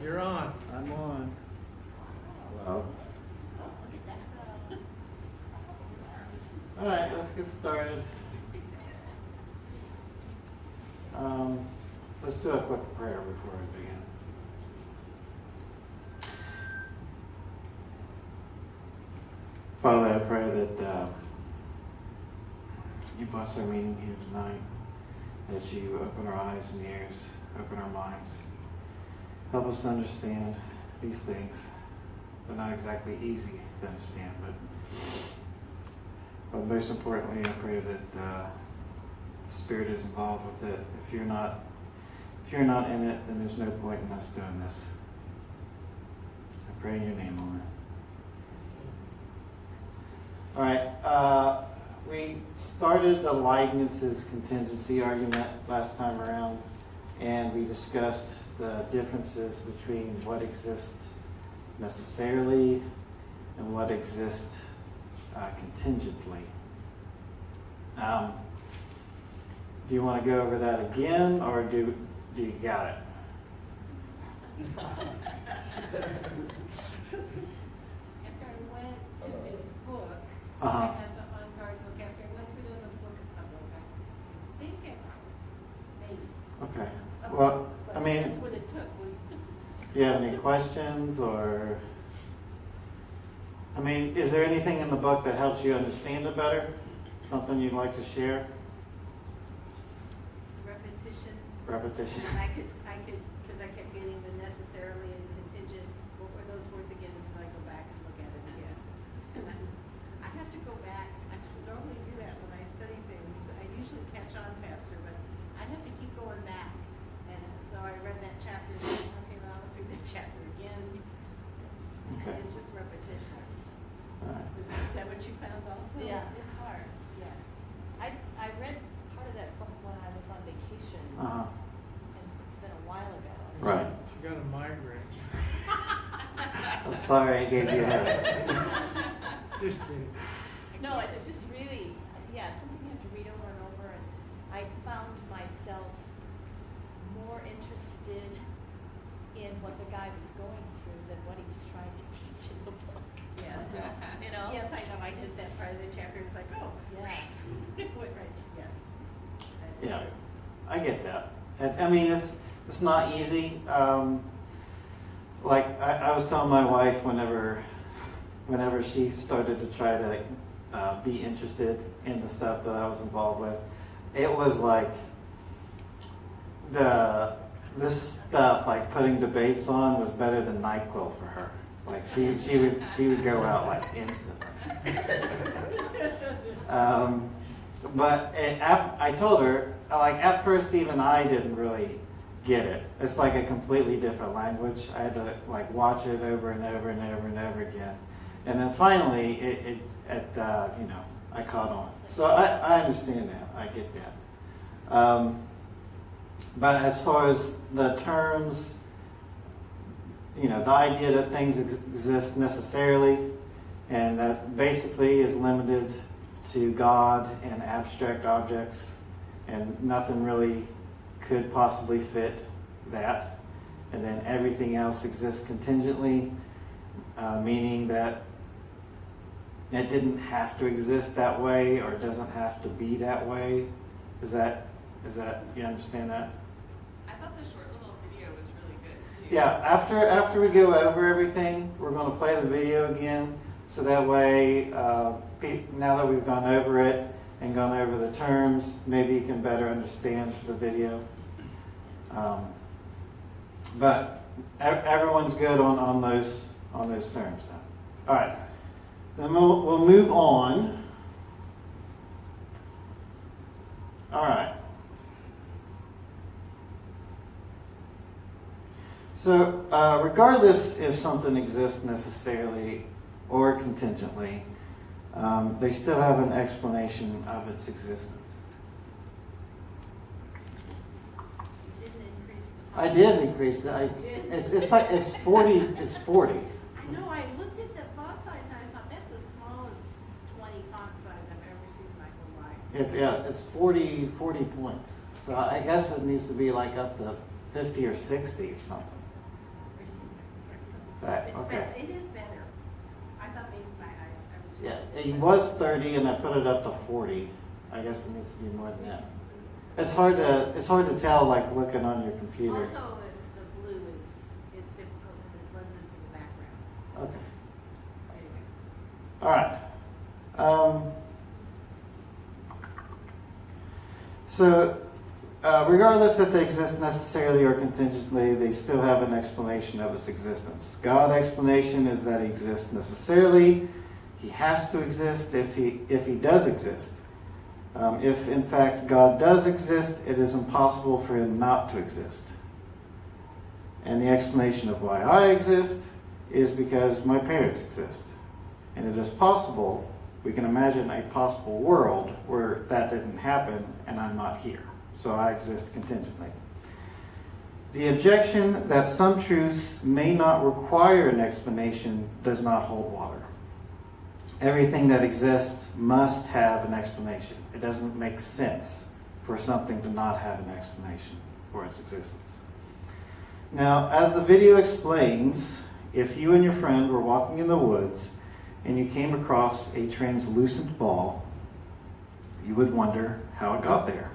You're on. I'm on. Hello. All right, let's get started. Let's do a quick prayer before we begin. Father, I pray that you bless our meeting here tonight, that you open our eyes and ears, open our minds. Help us to understand these things. They're not exactly easy to understand, but most importantly, I pray that the Spirit is involved with it. If you're not in it, then there's no point in us doing this. I pray in your name, Lord. All right. We started the Leibniz's contingency argument last time around, and we discussed the differences between what exists necessarily and what exists contingently. Do you want to go over that again, or do you got it? After I went to his book, I had the on-guard book. After I went through the book a couple of times, I think it maybe. Okay. Well, I mean, That's what it took was. do you have any questions, or? I mean, is there anything in the book that helps you understand it better? Something you'd like to share? Repetition. I could, because I kept getting the necessarily and contingent. What were those words again? So I go back and look at it again. And I have to go back. I normally do that when I study things. I usually catch on faster, but I have to keep going back. And so I read that chapter. Okay, now let's read that chapter again. Okay. It's just repetition. All right. Is that what you found also? Yeah, it's hard. Yeah, I read part of that book when I was on vacation, Uh-huh. and it's been a while ago. Right. You got a migraine. I'm sorry I gave you a headache. Just kidding. No, it's just really, yeah, it's something you have to read over and over, and I found myself more interested in what the guy was going through than what he was trying to teach in the book. Yeah. You know? Yes, I know. I did that part of the chapter. It's like, oh. Yeah. It went right. Yes. That's Yeah, true. I get that. I mean, it's not easy. Like I was telling my wife whenever she started to try to be interested in the stuff that I was involved with, it was like this stuff, like putting debates on, was better than NyQuil for her. Like she would go out like instantly. But I told her, like, at first even I didn't really get it. It's like a completely different language. I had to like watch it over and over and over and over again, and then finally I caught on. So I understand that. I get that. But as far as the terms, the idea that things exist necessarily, and that basically is limited to God and abstract objects, and nothing really could possibly fit that. And then everything else exists contingently, meaning that it didn't have to exist that way, or it doesn't have to be that way. Is that you understand that? I thought the short little video was really good too. Yeah, after we go over everything, we're going to play the video again, so that way, now that we've gone over it and gone over the terms, maybe you can better understand the video. But everyone's good on those terms then. All right, then we'll move on. All right. So regardless if something exists necessarily or contingently, they still have an explanation of its existence. You didn't increase the. I did increase it. It's like it's 40. It's 40. I know. I looked at the font size and I thought that's the smallest 20 font size I've ever seen in my whole life. It's 40 points. So I guess it needs to be like up to 50 or 60 or something. it's Okay. better, it is better. I thought maybe my eyes, I was. Yeah, it was 30 and I put it up to 40. I guess it needs to be more than that. It's hard to tell, like looking on your computer. Also, the blue is difficult because it blends into the background. Okay. Anyway. All right. Regardless if they exist necessarily or contingently, they still have an explanation of its existence. God's explanation is that he exists necessarily. He has to exist if he does exist. If in fact God does exist, it is impossible for him not to exist. And the explanation of why I exist is because my parents exist. And it is possible, we can imagine a possible world where that didn't happen and I'm not here. So I exist contingently. The objection that some truths may not require an explanation does not hold water. Everything that exists must have an explanation. It doesn't make sense for something to not have an explanation for its existence. Now, as the video explains, if you and your friend were walking in the woods and you came across a translucent ball, you would wonder how it got there.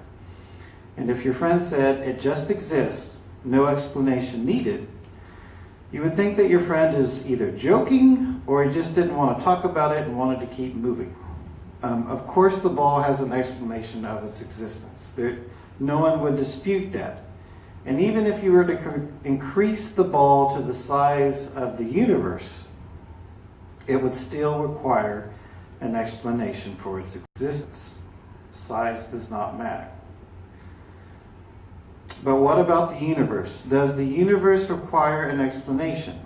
And if your friend said it just exists, no explanation needed, you would think that your friend is either joking or he just didn't want to talk about it and wanted to keep moving. Of course, the ball has an explanation of its existence. No one would dispute that. And even if you were to increase the ball to the size of the universe, it would still require an explanation for its existence. Size does not matter. But what about the universe? Does the universe require an explanation?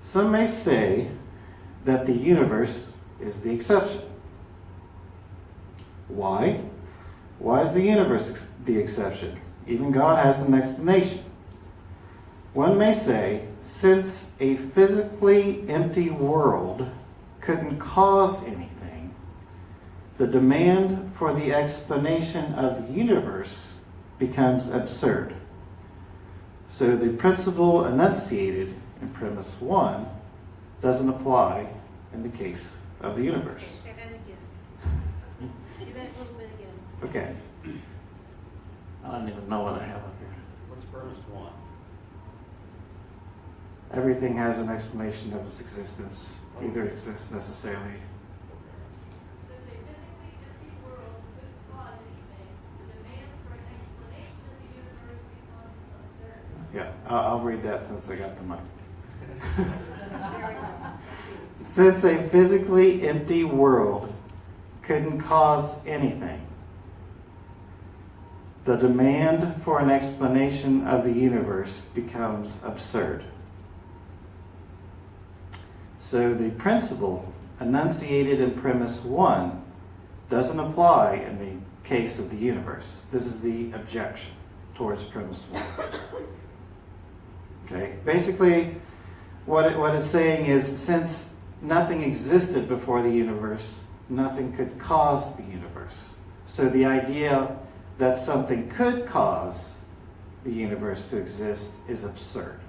Some may say that the universe is the exception. Why? Why is the universe the exception? Even God has an explanation. One may say, since a physically empty world couldn't cause anything, the demand for the explanation of the universe becomes absurd. So the principle enunciated in premise 1 doesn't apply in the case of the universe. Okay, say that again. Do that a little bit again. Okay. I don't even know what I have up here. What's premise 1? Everything has an explanation of its existence. Either exists necessarily. Since a physically empty world couldn't cause anything, the demand for an explanation of the universe becomes absurd. Yeah, I'll read that since I got the mic. Very well. Since a physically empty world couldn't cause anything, the demand for an explanation of the universe becomes absurd. So the principle enunciated in premise 1 doesn't apply in the case of the universe. This is the objection towards premise 1. Okay, basically what it's saying is, since nothing existed before the universe, nothing could cause the universe. So the idea that something could cause the universe to exist is absurd.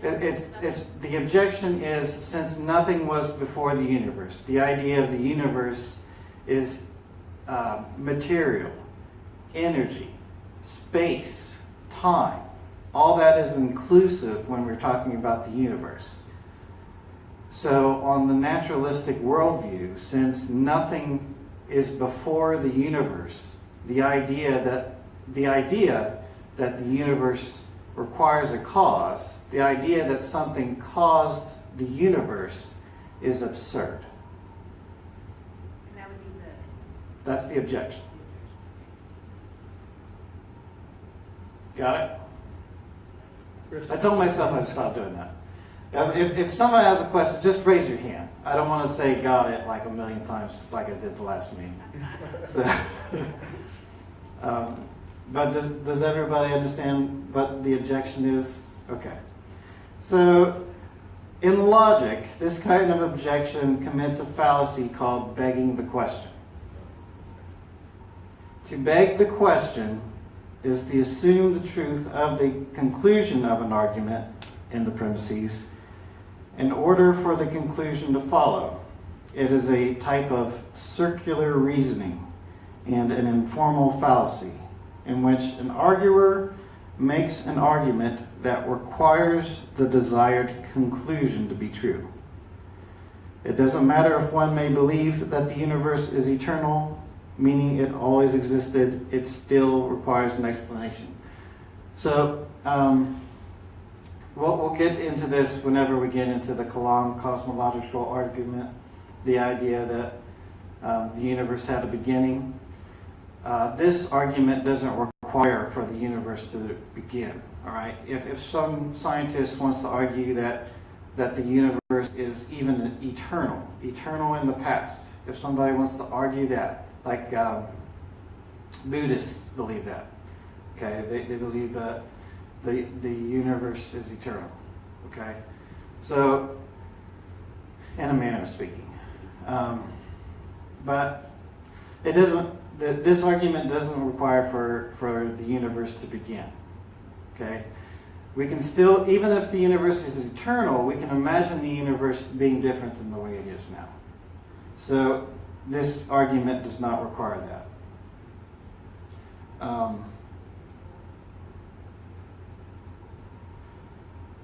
It's the objection is, since nothing was before the universe, the idea of the universe is material, energy, space, time. All that is inclusive when we're talking about the universe. So on the naturalistic worldview, since nothing is before the universe, the idea that the universe requires a cause, the idea that something caused the universe is absurd. And that would be That's the objection. Got it? I told myself I'd stop doing that. If someone has a question, just raise your hand. I don't want to say got it like a million times like I did the last meeting. So, but does everybody understand what the objection is? Okay. So in logic, this kind of objection commits a fallacy called begging the question. To beg the question is to assume the truth of the conclusion of an argument in the premises in order for the conclusion to follow. It is a type of circular reasoning and an informal fallacy in which an arguer makes an argument that requires the desired conclusion to be true. It doesn't matter if one may believe that the universe is eternal, meaning it always existed, it still requires an explanation. So, we'll get into this whenever we get into the Kalam cosmological argument, the idea that the universe had a beginning. This argument doesn't require for the universe to begin, all right? If some scientist wants to argue that the universe is even eternal in the past, if somebody wants to argue that, like Buddhists believe that, okay? They believe that the universe is eternal, okay? So, in a manner of speaking. But it doesn't, this argument doesn't require for the universe to begin, okay? We can still, even if the universe is eternal, we can imagine the universe being different than the way it is now. So this argument does not require that.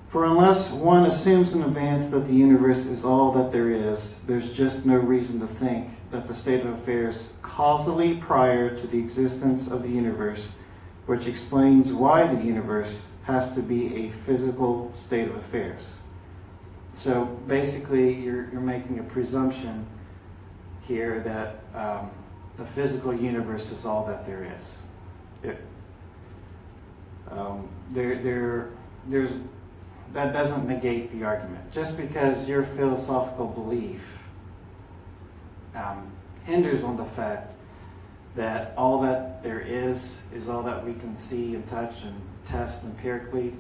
For unless one assumes in advance that the universe is all that there is, there's just no reason to think that the state of affairs causally prior to the existence of the universe, which explains why the universe has to be a physical state of affairs. So basically, you're making a presumption here that the physical universe is all that there is. That doesn't negate the argument. Just because your philosophical belief hinders on the fact that all that there is all that we can see and touch and test empirically.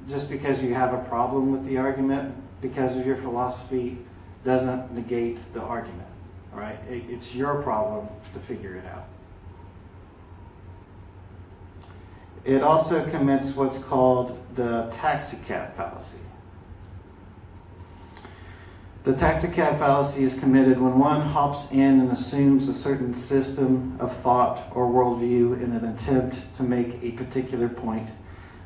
Just because you have a problem with the argument because of your philosophy doesn't negate the argument, all right? It's your problem to figure it out. It also commits what's called the taxicab fallacy. The taxicab fallacy is committed when one hops in and assumes a certain system of thought or worldview in an attempt to make a particular point,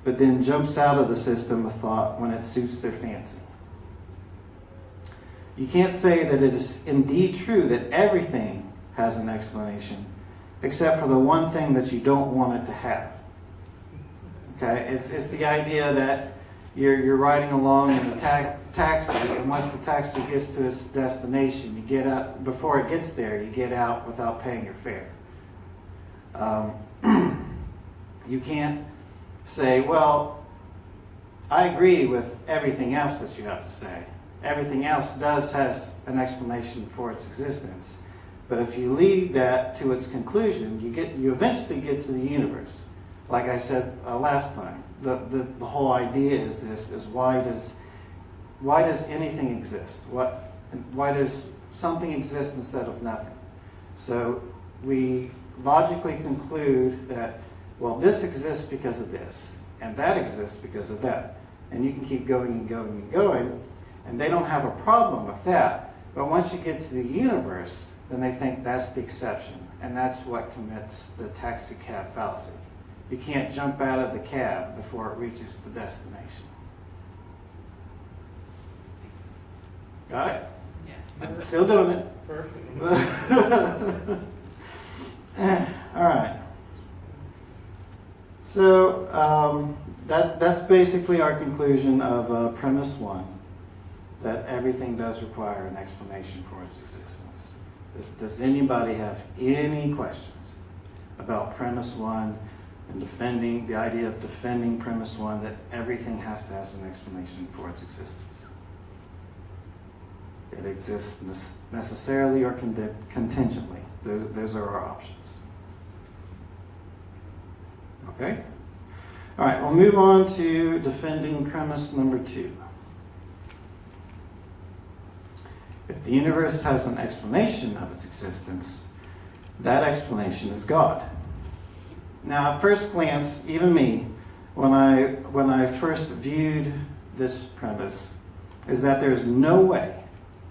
but then jumps out of the system of thought when it suits their fancy. You can't say that it is indeed true that everything has an explanation, except for the one thing that you don't want it to have. Okay, it's the idea that you're riding along in the taxi, and once the taxi gets to its destination, you get out, before it gets there, you get out without paying your fare. You can't say, well, I agree with everything else that you have to say. Everything else has an explanation for its existence. But if you lead that to its conclusion, you eventually get to the universe. Like I said last time, the whole idea is why does anything exist? Why does something exist instead of nothing? So we logically conclude that, well, this exists because of this, and that exists because of that. And you can keep going and going and going, and they don't have a problem with that. But once you get to the universe, then they think that's the exception, and that's what commits the taxi cab fallacy. You can't jump out of the cab before it reaches the destination. Got it? Yeah. I'm still doing it. Perfect. All right. So that's basically our conclusion of premise one, that everything does require an explanation for its existence. Does anybody have any questions about premise one and defending the idea of defending premise one, that everything has to have an explanation for its existence? It exists necessarily or contingently. Those are our options. Okay? All right, we'll move on to defending premise number 2. If the universe has an explanation of its existence, that explanation is God. Now, at first glance, even me, when I first viewed this premise, is that there's no way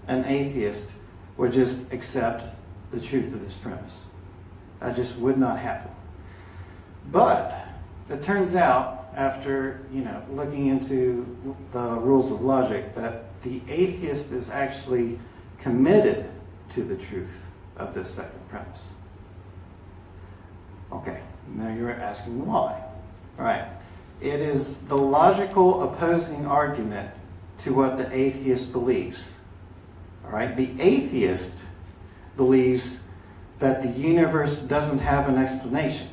an atheist would just accept the truth of this premise. That just would not happen. But it turns out, after looking into the rules of logic, that the atheist is actually committed to the truth of this second premise. Okay, now you're asking why. All right, it is the logical opposing argument to what the atheist believes. All right, the atheist believes that the universe doesn't have an explanation.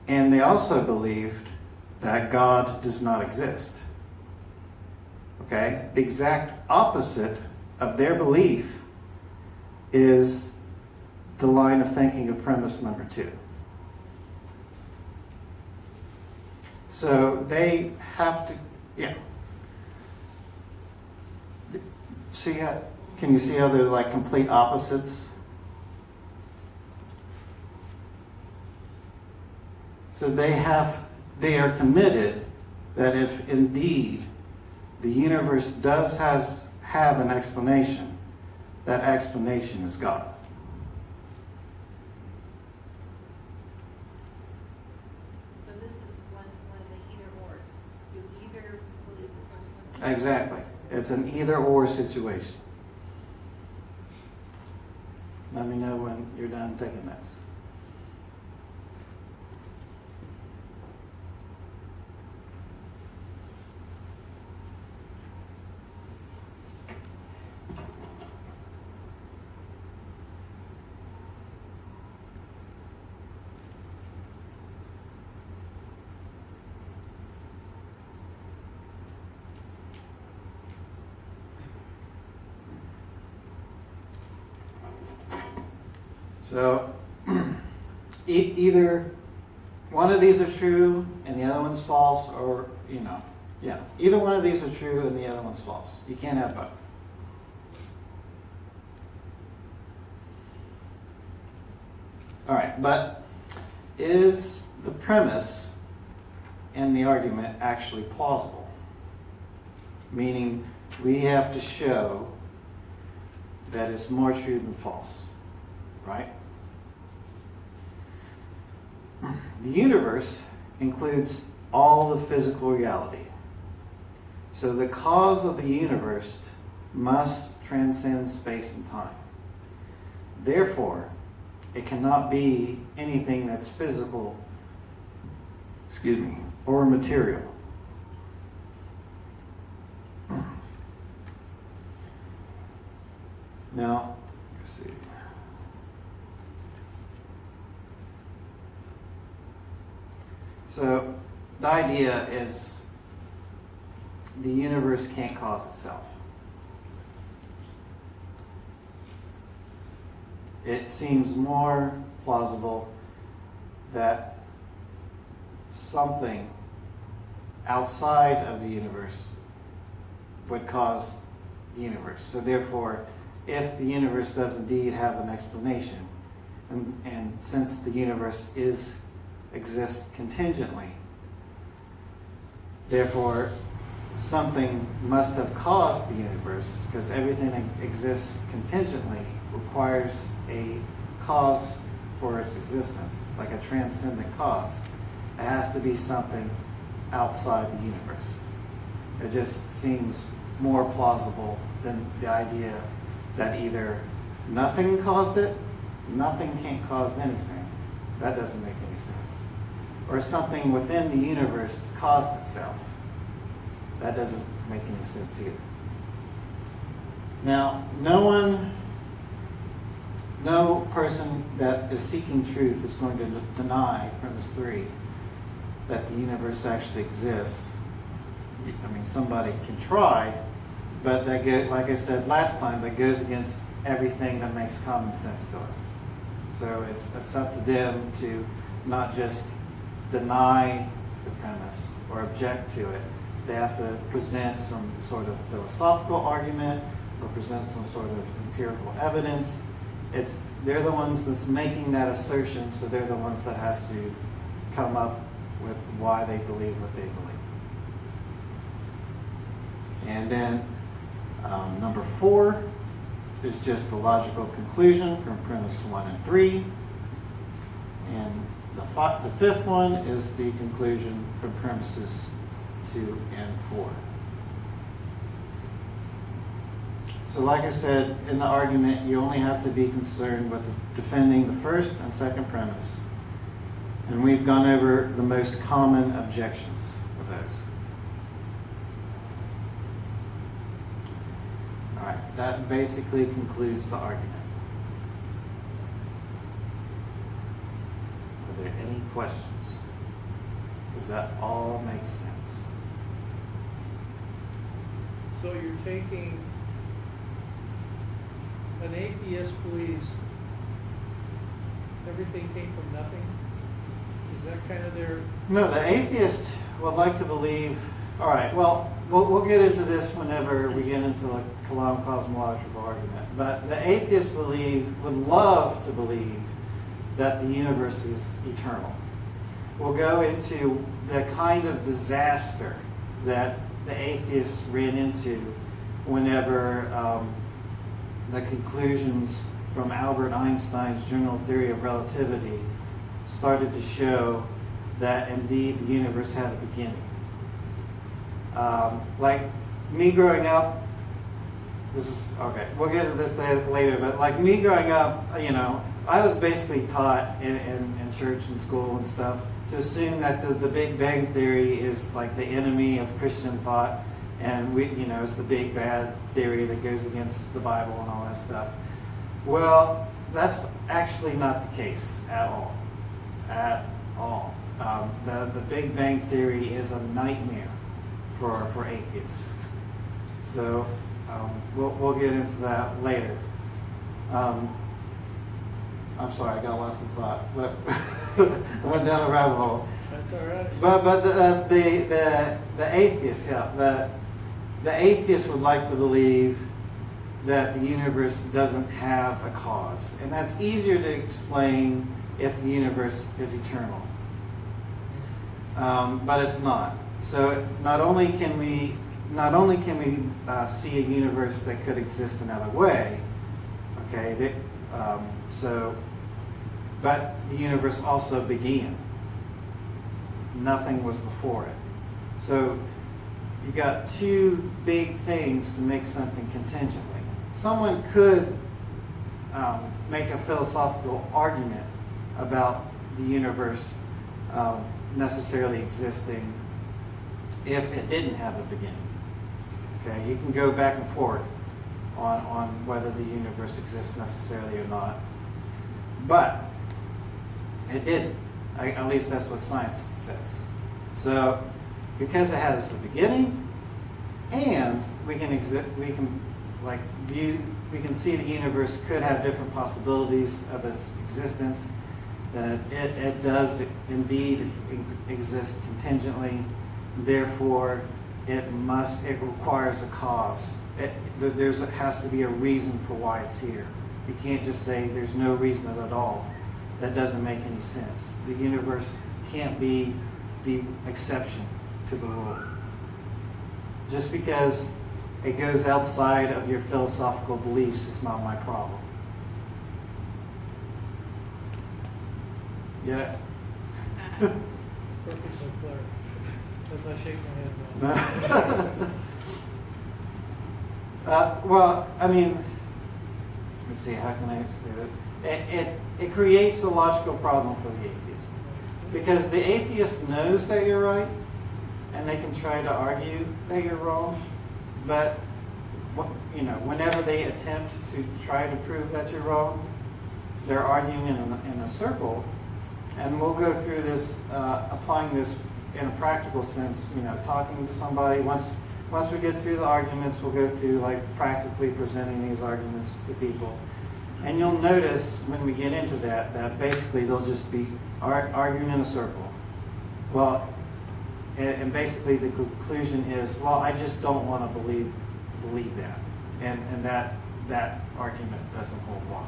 And they also believed that God does not exist. Okay? The exact opposite of their belief is the line of thinking of premise number 2. So they have to, see how, can you see how they're like complete opposites? So they are committed that if indeed the universe does have an explanation, that explanation is God. So this is one of the either-ors. You either believe the first one. Exactly. It's an either-or situation. Let me know when you're done taking notes. So either one of these are true and the other one's false, or, either one of these are true and the other one's false. You can't have both. All right, but is the premise in the argument actually plausible? Meaning we have to show that it's more true than false, right? The universe includes all the physical reality. So the cause of the universe must transcend space and time. Therefore, it cannot be anything that's physical, or material. Now, let's see. So the idea is the universe can't cause itself. It seems more plausible that something outside of the universe would cause the universe. So therefore, if the universe does indeed have an explanation, and since the universe exists contingently, therefore something must have caused the universe, because everything that exists contingently requires a cause for its existence, like a transcendent cause. It has to be something outside the universe. It just seems more plausible than the idea that either nothing caused it, nothing can't cause anything. That doesn't make any sense. Or something within the universe caused itself. That doesn't make any sense either. Now, no person that is seeking truth is going to deny premise 3 that the universe actually exists. I mean, somebody can try, but that like I said last time, that goes against everything that makes common sense to us. So it's up to them to not just deny the premise or object to it. They have to present some sort of philosophical argument or present some sort of empirical evidence they're the ones that's making that assertion, so they're the ones that has to come up with why they believe what they believe. And then number 4 is just the logical conclusion from premise 1 and 3. And the fifth one is the conclusion from premises 2 and 4. So like I said, in the argument, you only have to be concerned with defending the first and second premise. And we've gone over the most common objections of those. All right, that basically concludes the argument. Are there any questions? Does that all make sense? So you're taking, an atheist believes everything came from nothing? Is that kind of their... No, the atheist would like to believe, all right, well, we'll get into this whenever we get into the Kalam cosmological argument, but the atheist would love to believe that the universe is eternal. We'll go into the kind of disaster that the atheists ran into whenever the conclusions from Albert Einstein's general theory of relativity started to show that indeed the universe had a beginning. Like me growing up, this is, okay, we'll get into this later, but like me growing up, I was basically taught in church and school and stuff to assume that the Big Bang Theory is like the enemy of Christian thought, and it's the big bad theory that goes against the Bible and all that stuff. Well, that's actually not the case at all. At all. The Big Bang Theory is a nightmare for atheists. So we'll get into that later. I'm sorry, I got lost in thought, but I went down a rabbit hole. That's all right. But the atheist, the atheist would like to believe that the universe doesn't have a cause, and that's easier to explain if the universe is eternal. But it's not. So not only can we see a universe that could exist another way, okay? But the universe also began. Nothing was before it. So you got two big things to make something contingently. Someone could make a philosophical argument about the universe necessarily existing if it didn't have a beginning. Okay, you can go back and forth on whether the universe exists necessarily or not, but it didn't. At least that's what science says. So, because it has a beginning, and we can see the universe could have different possibilities of its existence, then it does indeed exist contingently. Therefore, it requires a cause. There has to be a reason for why it's here. You can't just say there's no reason at all. That doesn't make any sense. The universe can't be the exception to the rule. Just because it goes outside of your philosophical beliefs is not my problem. Yeah. Perfectly clear. As I shake my head no. Well, I mean, let's see, how can I say that? It creates a logical problem for the atheist. Because the atheist knows that you're right, and they can try to argue that you're wrong, but whenever they attempt to try to prove that you're wrong, they're arguing in a circle. And we'll go through this, applying this in a practical sense, talking to somebody. Once we get through the arguments, we'll go through like practically presenting these arguments to people. And you'll notice when we get into that basically they'll just be arguing in a circle. Well, and basically the conclusion is, well, I just don't want to believe that. And that argument doesn't hold water.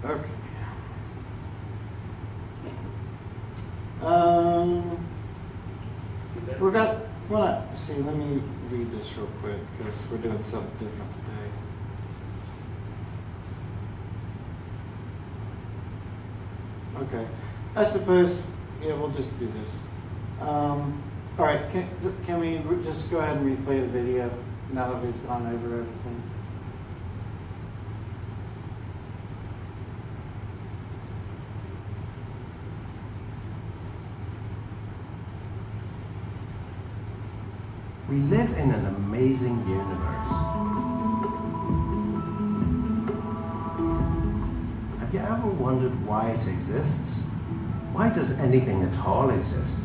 Okay. We're got. Well, see. Let me read this real quick because we're doing something different today. Okay. I suppose. Yeah, we'll just do this. All right. Can we just go ahead and replay the video now that we've gone over everything? We live in an amazing universe. Have you ever wondered why it exists? Why does anything at all exist?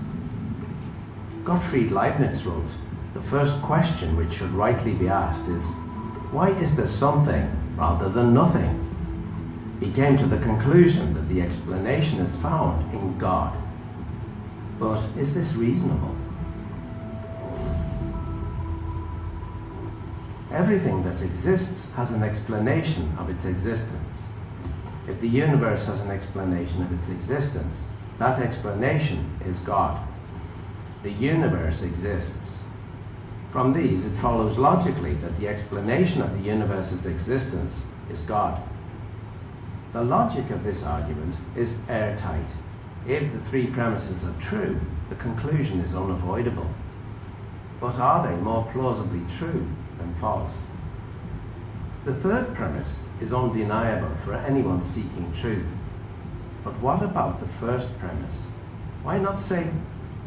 Gottfried Leibniz wrote, the first question which should rightly be asked is, why is there something rather than nothing? He came to the conclusion that the explanation is found in God. But is this reasonable? Everything that exists has an explanation of its existence. If the universe has an explanation of its existence, that explanation is God. The universe exists. From these, it follows logically that the explanation of the universe's existence is God. The logic of this argument is airtight. If the three premises are true, the conclusion is unavoidable. But are they more plausibly true than false? The third premise is undeniable for anyone seeking truth. But what about the first premise? Why not say,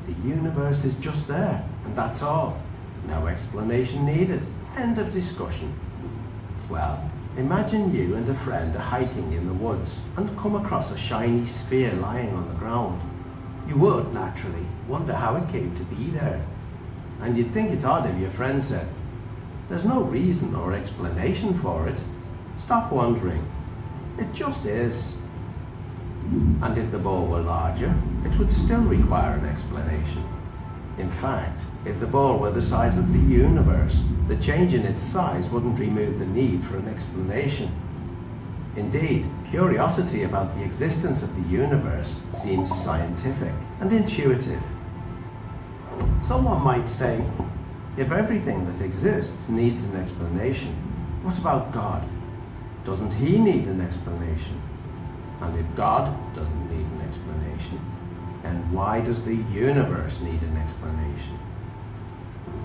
the universe is just there, and that's all? No explanation needed. End of discussion. Well, imagine you and a friend are hiking in the woods and come across a shiny sphere lying on the ground. You would, naturally, wonder how it came to be there. And you'd think it odd if your friend said, there's no reason or explanation for it. Stop wondering. It just is. And if the ball were larger, it would still require an explanation. In fact, if the ball were the size of the universe, the change in its size wouldn't remove the need for an explanation. Indeed, curiosity about the existence of the universe seems scientific and intuitive. Someone might say, if everything that exists needs an explanation, what about God? Doesn't he need an explanation? And if God doesn't need an explanation, then why does the universe need an explanation?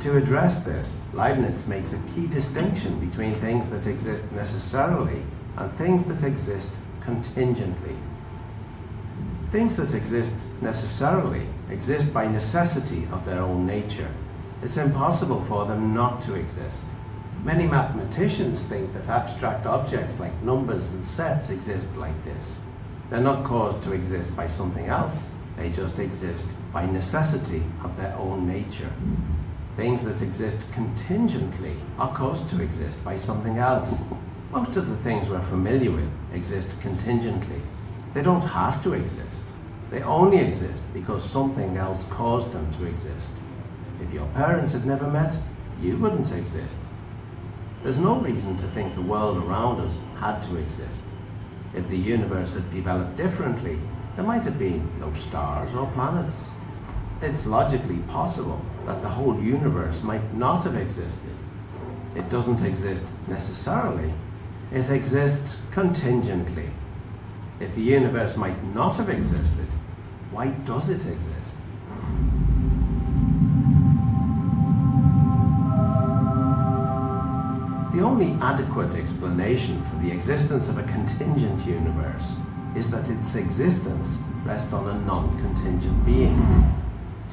To address this, Leibniz makes a key distinction between things that exist necessarily and things that exist contingently. Things that exist necessarily exist by necessity of their own nature. It's impossible for them not to exist. Many mathematicians think that abstract objects like numbers and sets exist like this. They're not caused to exist by something else. They just exist by necessity of their own nature. Things that exist contingently are caused to exist by something else. Most of the things we're familiar with exist contingently. They don't have to exist. They only exist because something else caused them to exist. If your parents had never met, you wouldn't exist. There's no reason to think the world around us had to exist. If the universe had developed differently, there might have been no stars or planets. It's logically possible that the whole universe might not have existed. It doesn't exist necessarily. It exists contingently. If the universe might not have existed, why does it exist? The only adequate explanation for the existence of a contingent universe is that its existence rests on a non-contingent being,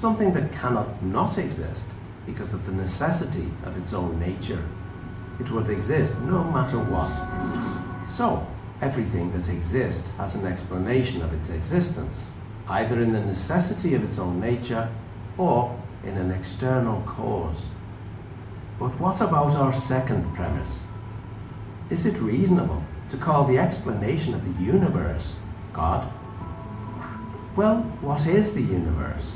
something that cannot not exist because of the necessity of its own nature. It would exist no matter what. So, everything that exists has an explanation of its existence, either in the necessity of its own nature or in an external cause. But what about our second premise? Is it reasonable to call the explanation of the universe God? Well, what is the universe?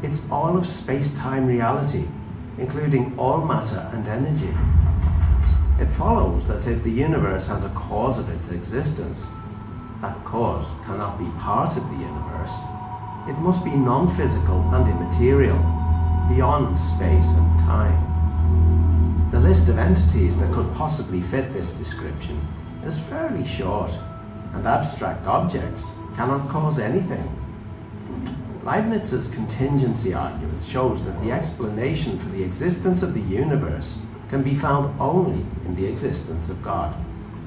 It's all of space-time reality, including all matter and energy. It follows that if the universe has a cause of its existence, that cause cannot be part of the universe. It must be non-physical and immaterial, beyond space and time. The list of entities that could possibly fit this description is fairly short, and abstract objects cannot cause anything. Leibniz's contingency argument shows that the explanation for the existence of the universe can be found only in the existence of God.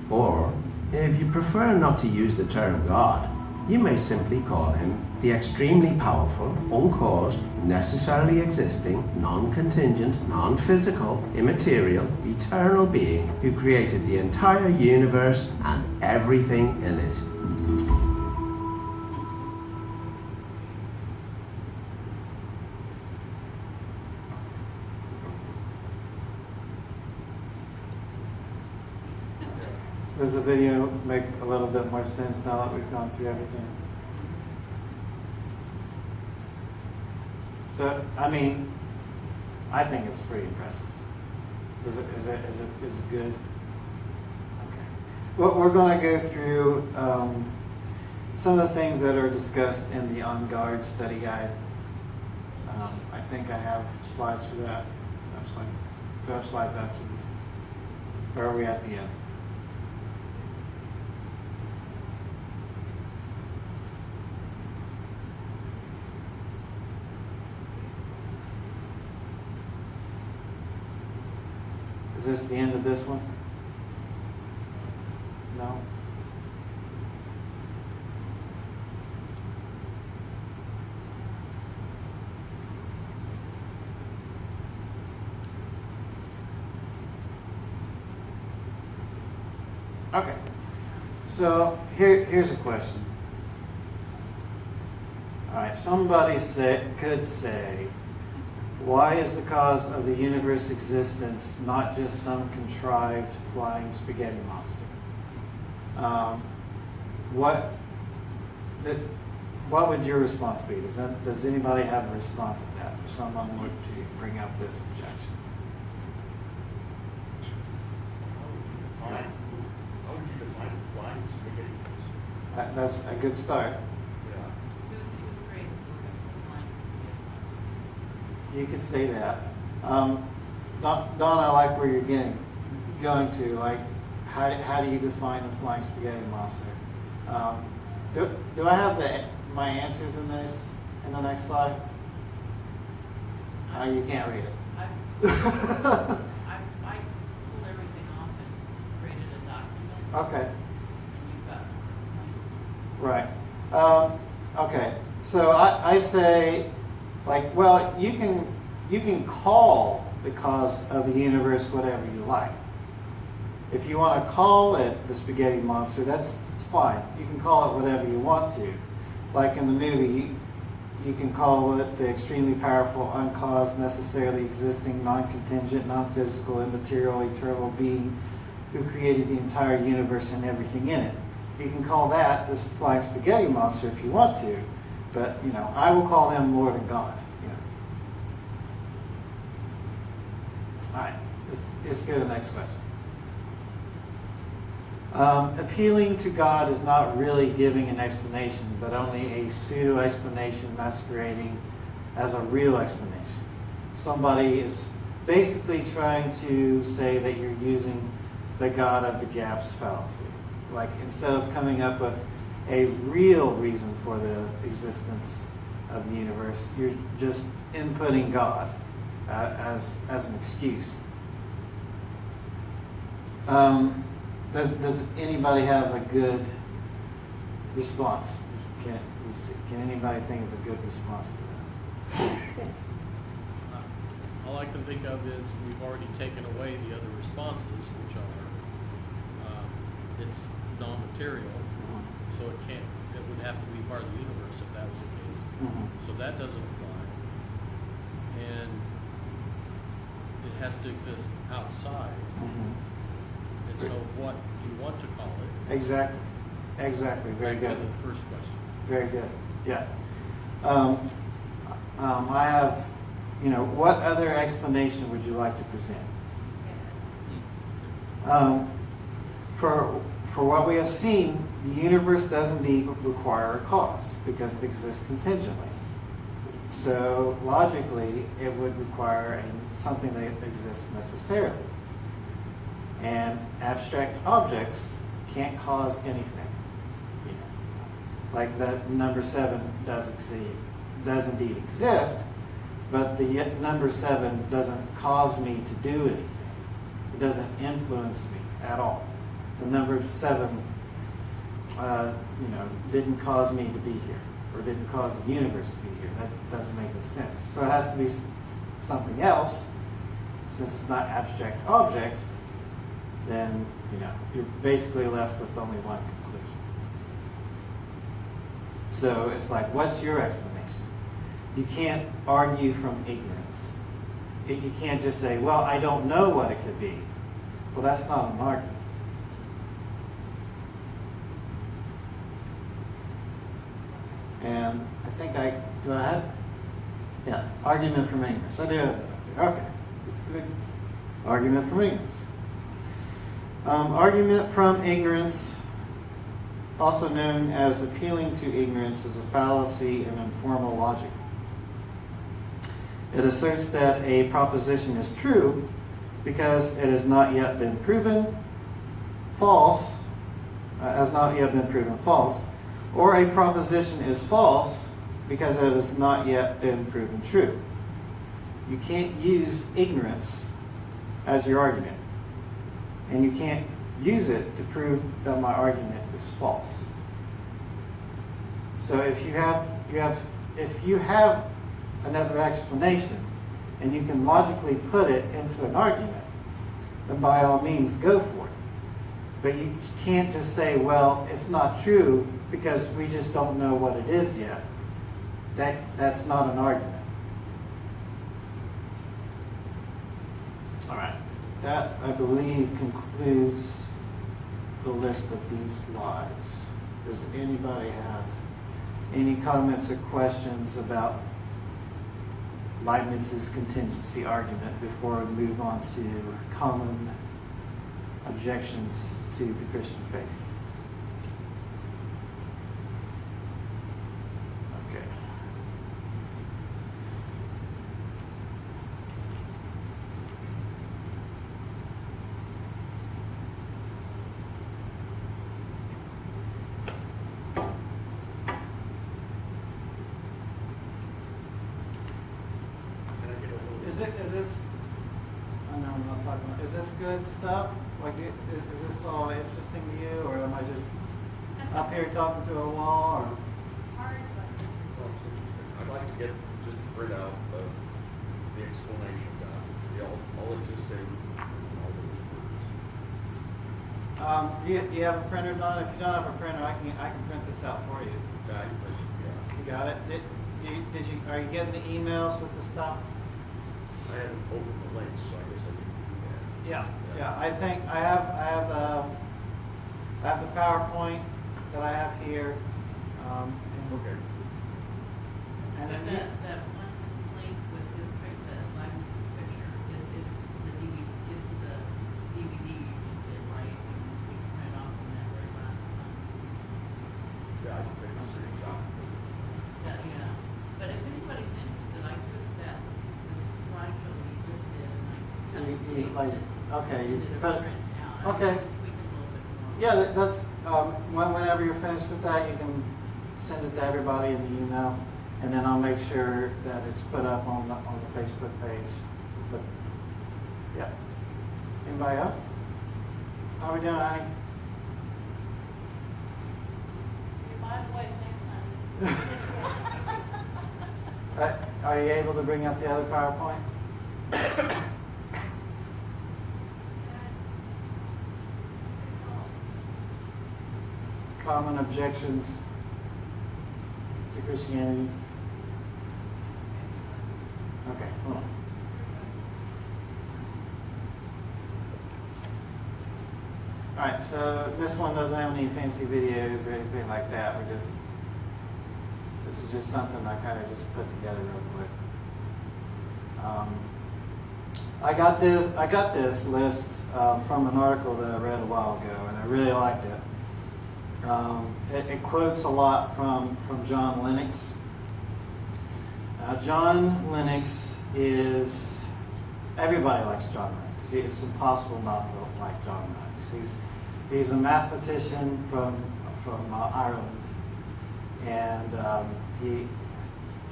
Or, if you prefer not to use the term God, you may simply call him the extremely powerful, uncaused, necessarily existing, non-contingent, non-physical, immaterial, eternal being who created the entire universe and everything in it. Does the video make a little bit more sense now that we've gone through everything? So, I mean, I think it's pretty impressive. Is it good? Okay. Well, we're going to go through some of the things that are discussed in the On Guard study guide. I think I have slides for that. Do I have slides after this? Or are we at the end? Is this the end of this one? No? Okay. So here's a question. All right, somebody could say, why is the cause of the universe existence not just some contrived flying spaghetti monster? What would your response be? Does anybody have a response to that? Or someone would to bring up this objection? How would you define flying spaghetti monster? That's a good start. Yeah. You could say that. Don, I like where you're going to. Like, how do you define the flying spaghetti monster? Do I have my answers in the next slide? You can't read it. I pulled everything off and created a document. Okay. And you've got Right. Okay. So I say, like, well, you can call the cause of the universe whatever you like. If you want to call it the spaghetti monster, that's fine. You can call it whatever you want to. Like in the movie, you can call it the extremely powerful, uncaused, necessarily existing, non-contingent, non-physical, immaterial, eternal being who created the entire universe and everything in it. You can call that this flying spaghetti monster if you want to, but I will call him Lord and God. All right, let's go to the next question. Appealing to God is not really giving an explanation, but only a pseudo-explanation masquerading as a real explanation. Somebody is basically trying to say that you're using the God of the gaps fallacy. Like, instead of coming up with a real reason for the existence of the universe, you're just inputting God as an excuse. Does anybody have a good response? Can anybody think of a good response to that? All I can think of is we've already taken away the other responses, which are it's non-material, so it would have to be part of the universe if that was the case. So that doesn't apply. And it has to exist outside. And so what you want to call it. Exactly. Very good. The first question. Very good. Yeah. I have, what other explanation would you like to present? For what we have seen, the universe does indeed require a cause because it exists contingently. So logically, it would require something that exists necessarily. And abstract objects can't cause anything. You know, like the number 7 does indeed exist, but the number 7 doesn't cause me to do anything. It doesn't influence me at all. The number 7, didn't cause me to be here, or didn't cause the universe to be here. That doesn't make any sense. So it has to be something else. Since it's not abstract objects, then you're basically left with only one conclusion. So it's like, what's your explanation? You can't argue from ignorance. You can't just say, well, I don't know what it could be. Well, that's not an argument. And I think do I have? Yeah, argument from ignorance. I do have that up there. Okay. Good. Argument from ignorance. Argument from ignorance, also known as appealing to ignorance, is a fallacy in informal logic. It asserts that a proposition is true because it has not yet been proven false, or a proposition is false because it has not yet been proven true. You can't use ignorance as your argument, and you can't use it to prove that my argument is false. So if you have another explanation and you can logically put it into an argument, then by all means go for it. But you can't just say, well, it's not true because we just don't know what it is yet. That's not an argument. All right. That, I believe, concludes the list of these slides. Does anybody have any comments or questions about Leibniz's contingency argument before we move on to common objections to the Christian faith? Okay. Is this, I know I'm not talking about, is this good stuff? Like, is this all interesting to you, or am I just up here talking to a wall, or? I'd like to get just a printout of the explanation down. I'll existing all those words. Do you have a printer, Don? If you don't have a printer, I can print this out for you. Yeah. You got it? Are you getting the emails with the stuff? I haven't opened the links, so I guess I can do that. Yeah. I think I have the PowerPoint that I have here. Okay. And then that one link with his picture, that Leibniz's picture, it's the DVD you just did, right? We can print off from that very last one. Yeah, I can take a screenshot. Yeah. But if anybody's interested, I took that, this slideshow that you just did, and I cut and pasted it, but prints out. okay. I can tweak it a little bit more. Yeah, that's whenever you're finished with that, you can send it to everybody in the email, and then I'll make sure that it's put up on the Facebook page. But yeah, anybody else? How are we doing, Annie? You're my boy next time. Are you able to bring up the other PowerPoint? Common objections to Christianity. Okay, hold on. Alright, so this one doesn't have any fancy videos or anything like that. This is just something I kind of just put together real quick. I got this list from an article that I read a while ago, and I really liked it. It quotes a lot from John Lennox. John Lennox is, everybody likes John Lennox. It's impossible not to like John Lennox. He's a mathematician from Ireland, and he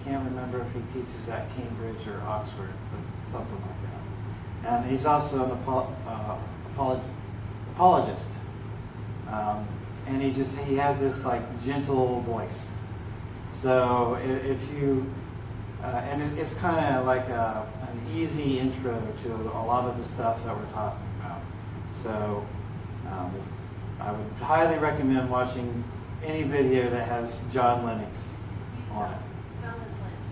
can't remember if he teaches at Cambridge or Oxford, but something like that. And he's also an apologist, and he has this like gentle voice. So if you and it's kind of like an easy intro to a lot of the stuff that we're talking about. So I would highly recommend watching any video that has John Lennox on it. Spell his last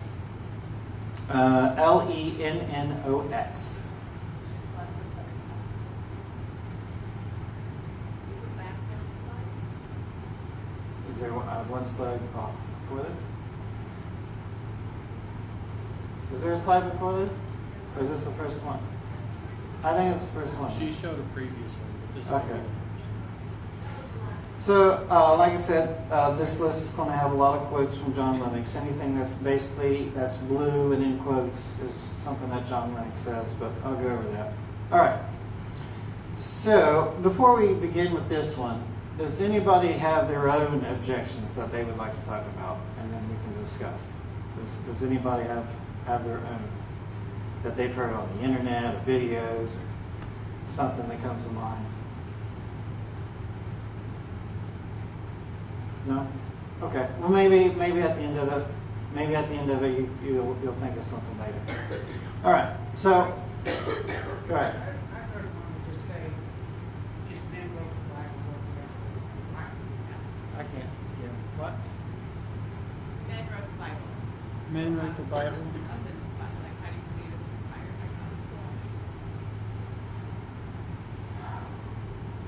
name. Lennox. Just lots of other You go back one slide. Is there one slide before this? Is there a slide before this? Or is this the first one? I think it's the first one. She showed a previous one, but this Okay. will be the first. So, like I said, this list is going to have a lot of quotes from John Lennox. Anything that's blue and in quotes is something that John Lennox says, but I'll go over that. All right. So, before we begin with this one, does anybody have their own objections that they would like to talk about, and then we can discuss? Does anybody have their own that they've heard on the internet or videos or something that comes to mind? No? Okay. Well, maybe at the end of it, you'll think of something later. All right. So, go ahead. I've heard one just say, just men wrote the Bible, I can't hear. What? Men wrote the Bible. Men wrote the Bible. I was in the spot, like, how do you believe it's inspired by God?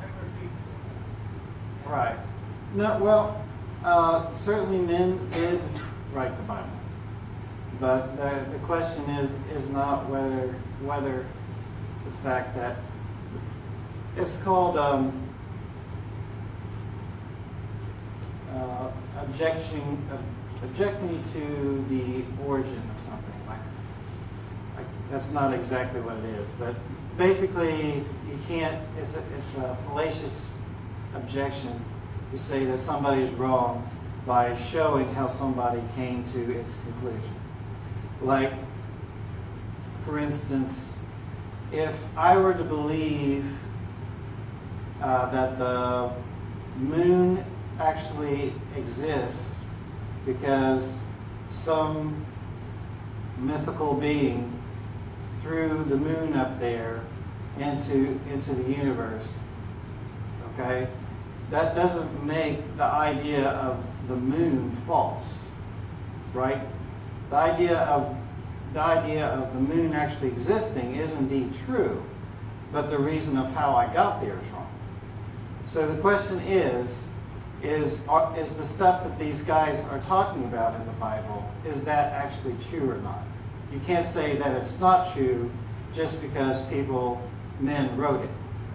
I've heard people say that. Right. No. Well, certainly men did write the Bible, but the question is not whether the fact that it's called objecting to the origin of something. Like that's not exactly what it is, but basically you can't. It's a fallacious objection to say that somebody is wrong by showing how somebody came to its conclusion. Like, for instance, if I were to believe that the moon actually exists because some mythical being threw the moon up there into the universe, okay? That doesn't make the idea of the moon false, right? The idea of the moon actually existing is indeed true, but the reason of how I got there is wrong. So the question is the stuff that these guys are talking about in the Bible, is that actually true or not? You can't say that it's not true just because men wrote it.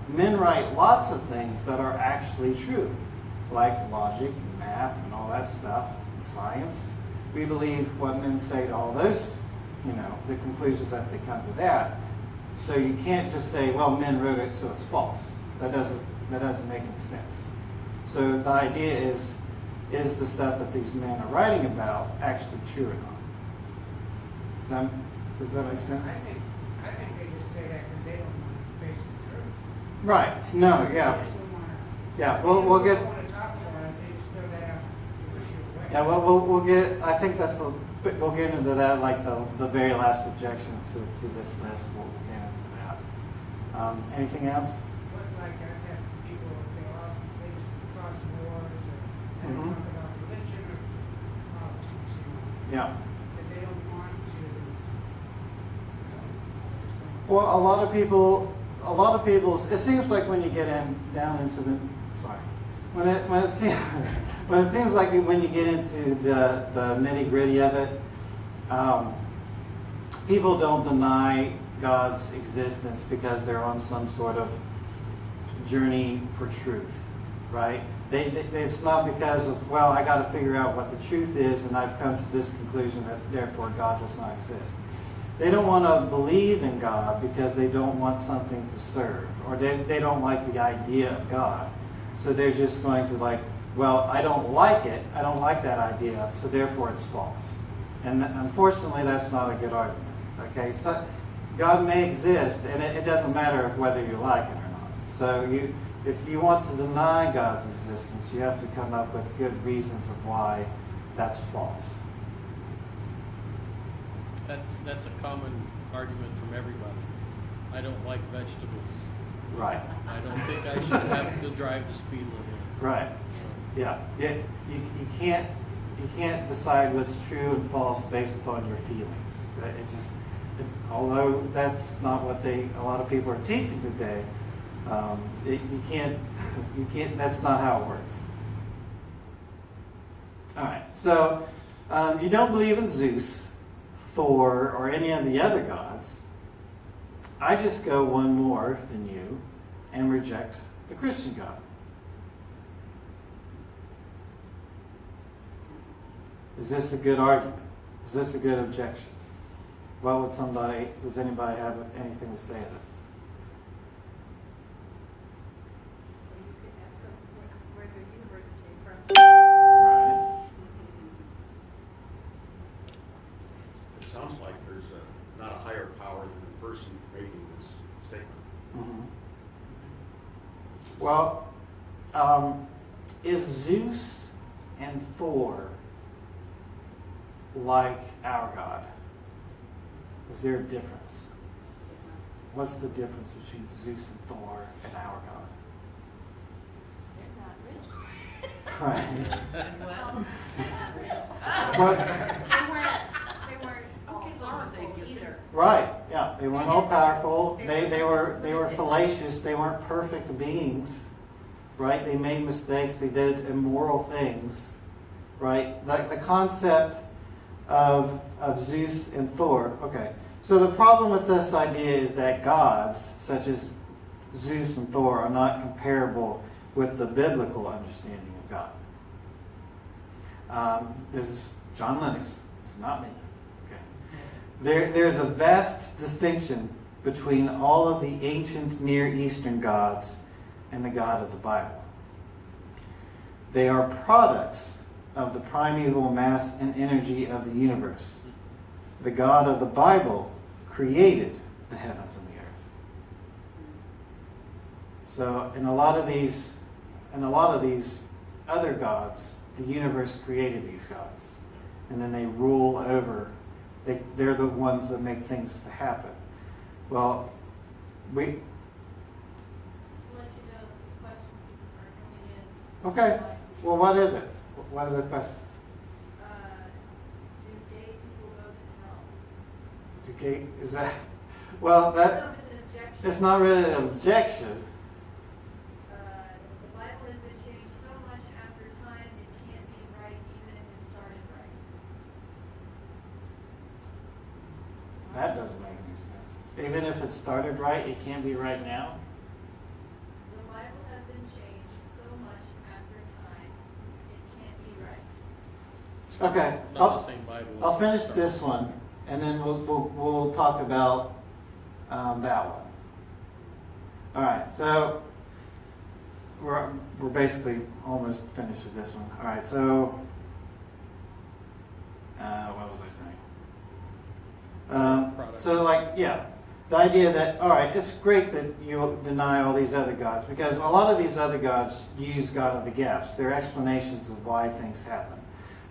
Men write lots of things that are actually true, like logic and math and all that stuff, and science. We believe what men say to all those, the conclusions that they come to that. So you can't just say, well, men wrote it, so it's false. That doesn't make any sense. So the idea is the stuff that these men are writing about actually true or not? Does that make sense? I think they just say that because they don't want to face the truth. Right. No, yeah. They just don't want to. Yeah, we'll get. They don't want to talk about it. They just throw that out and push it away. Yeah, well, we'll get. I think we'll get into that, like the very last objection to this list. We'll get into that. Anything else? What's like that people say, oh, they just cause wars or they Mhm. talk about religion or politics, Yeah. because they don't want to. Well, a lot of people. It seems like when you get down into the. Sorry. When it seems like when you get into the nitty gritty of it, people don't deny God's existence because they're on some sort of journey for truth, right? It's not because of, well, I got to figure out what the truth is and I've come to this conclusion that therefore God does not exist. They don't want to believe in God because they don't want something to serve, or they don't like the idea of God. So they're just going to like, well, I don't like it, I don't like that idea, so therefore it's false. And unfortunately, that's not a good argument. Okay, so God may exist, and it doesn't matter whether you like it or not. So if you want to deny God's existence, you have to come up with good reasons of why that's false. That's a common argument from everybody. I don't like vegetables. Right. I don't think I should have to drive the speed limit. Right. Yeah. You can't decide what's true and false based upon your feelings. Although that's not what a lot of people are teaching today, you can't. That's not how it works. All right. So you don't believe in Zeus, Thor, or any of the other gods. I just go one more than you and reject the Christian God. Is this a good argument? Is this a good objection? Does anybody have anything to say to this? Or you could ask them where the universe came from. Right. It sounds like there's not a higher power than the person making this statement. Mm-hmm. Well, is Zeus and Thor like our God? Is there a difference? What's the difference between Zeus and Thor and our God? They're not real. Right. Well, They weren't all powerful either. Right. Yeah. They weren't all powerful. They were fallacious. They weren't perfect beings. Right. They made mistakes. They did immoral things. Right. Like the concept of Zeus and Thor. Okay. So the problem with this idea is that gods, such as Zeus and Thor, are not comparable with the biblical understanding of God. This is John Lennox. It's not me. Okay. There's a vast distinction between all of the ancient Near Eastern gods and the God of the Bible. They are products of the primeval mass and energy of the universe. The God of the Bible created the heavens and the earth. So in a lot of these other gods, the universe created these gods. And then they rule over, they're the ones that make things to happen. Well, Just to let you know, some questions are coming in. okay. Well, what is it? What are the questions? Do gay people go to hell? Okay, is that, well, I don't know that, if it's an objection. it's not really an objection. The Bible has been changed so much after time, it can't be right even if it started right. That doesn't make any sense. Even if it started right, it can't be right now. The Bible has been changed so much after time, it can't be right. Okay, Not the same Bible. I'll finish this one, and then we'll talk about that one. All right, so we're basically almost finished with this one. All right, so what was I saying? So the idea that, all right, it's great that you deny all these other gods, because a lot of these other gods use God of the gaps. They're explanations of why things happen.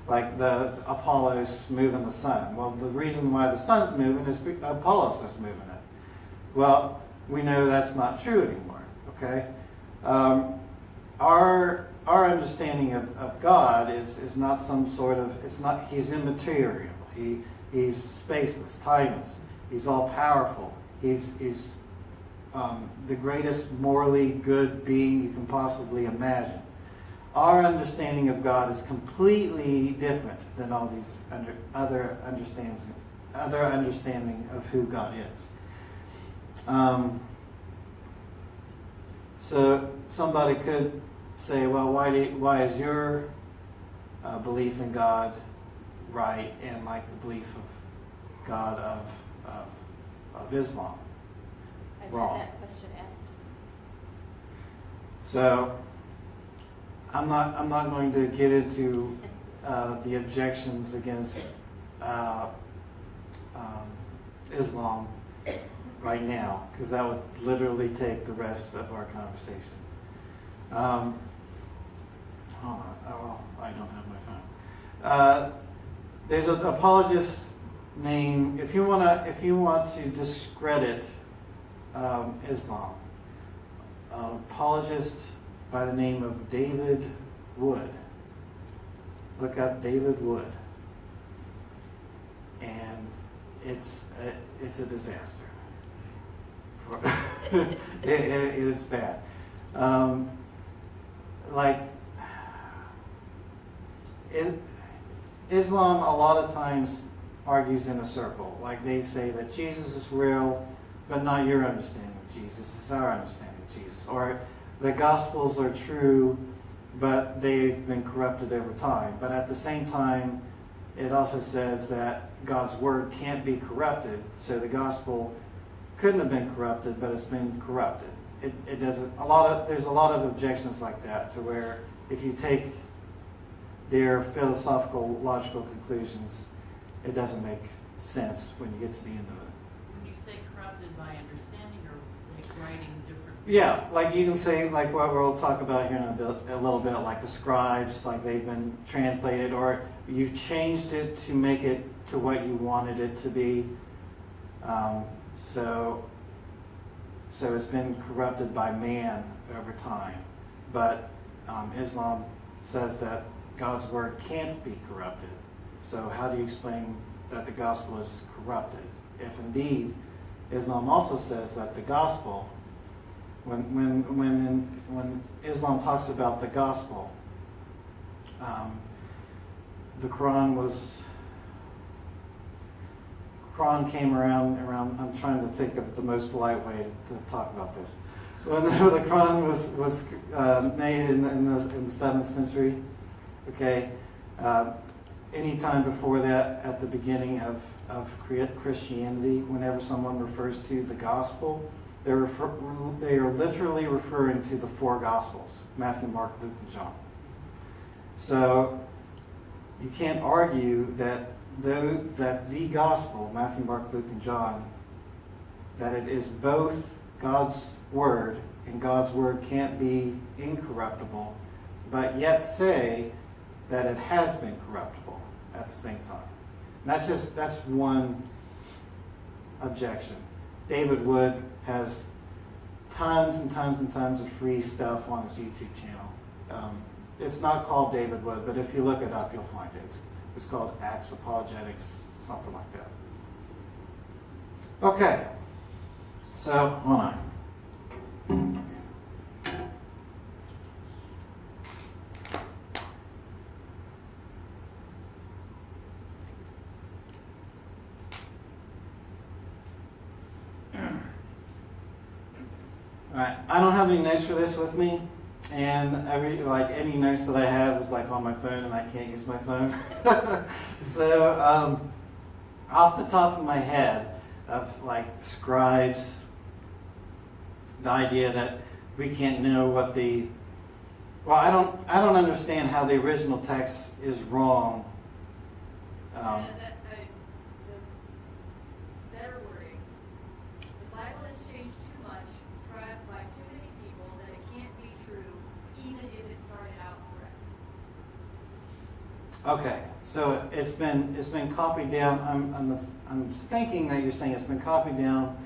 Like the Apollo's moving the sun. Well, the reason why the sun's moving is Apollos is moving it. Well, we know that's not true anymore. Okay, our understanding of God is not some sort of, it's not, he's immaterial. He's spaceless, timeless. He's all powerful. He's the greatest morally good being you can possibly imagine. Our understanding of God is completely different than all these other understanding of who God is. So somebody could say, well, why is your belief in God right and like the belief of God of Islam I've wrong? had that question asked. So I'm not going to get into the objections against Islam right now, because that would literally take the rest of our conversation. Hold on. Oh, I don't have my phone. There's an apologist named. If you want to discredit Islam, an apologist by the name of David Wood. Look up David Wood, and it's a disaster. It is bad. Islam a lot of times argues in a circle. Like they say that Jesus is real, but not your understanding of Jesus. It's our understanding of Jesus. Or the Gospels are true, but they've been corrupted over time. But at the same time, it also says that God's Word can't be corrupted, so the Gospel couldn't have been corrupted, but it's been corrupted. It doesn't. There's a lot of objections like that, to where if you take their philosophical, logical conclusions, it doesn't make sense when you get to the end of it. When you say corrupted by understanding or like writing different. Yeah, like you can say, like what we'll talk about here in a little bit, like the scribes, like they've been translated, or you've changed it to make it to what you wanted it to be. So it's been corrupted by man over time. But Islam says that God's Word can't be corrupted. So how do you explain that the gospel is corrupted? If indeed, Islam also says that the gospel, when Islam talks about the gospel, the Quran came around, I'm trying to think of the most polite way to talk about this. When the Quran was made in the 7th century, okay, any time before that, at the beginning of Christianity, whenever someone refers to the gospel, they are literally referring to the 4 Gospels: Matthew, Mark, Luke, and John. So you can't argue that the gospel, Matthew, Mark, Luke, and John, that it is both God's Word, and God's Word can't be incorruptible, but yet say that it has been corruptible at the same time. And that's one objection. David Wood has tons and tons and tons of free stuff on his YouTube channel. It's not called David Wood, but if you look it up, you'll find it. It's called Acts Apologetics, something like that. Okay, so hold on. All right, I don't have any notes for this with me, and any notes that I have is like on my phone, and I can't use my phone. So, off the top of my head, of like scribes, the idea that we can't know what I don't understand how the original text is wrong. Better wording. The Bible has changed too much, scribed by too many people, that it can't be true, even if it started out correct. Okay, so it's been copied down. I'm thinking that you're saying it's been copied down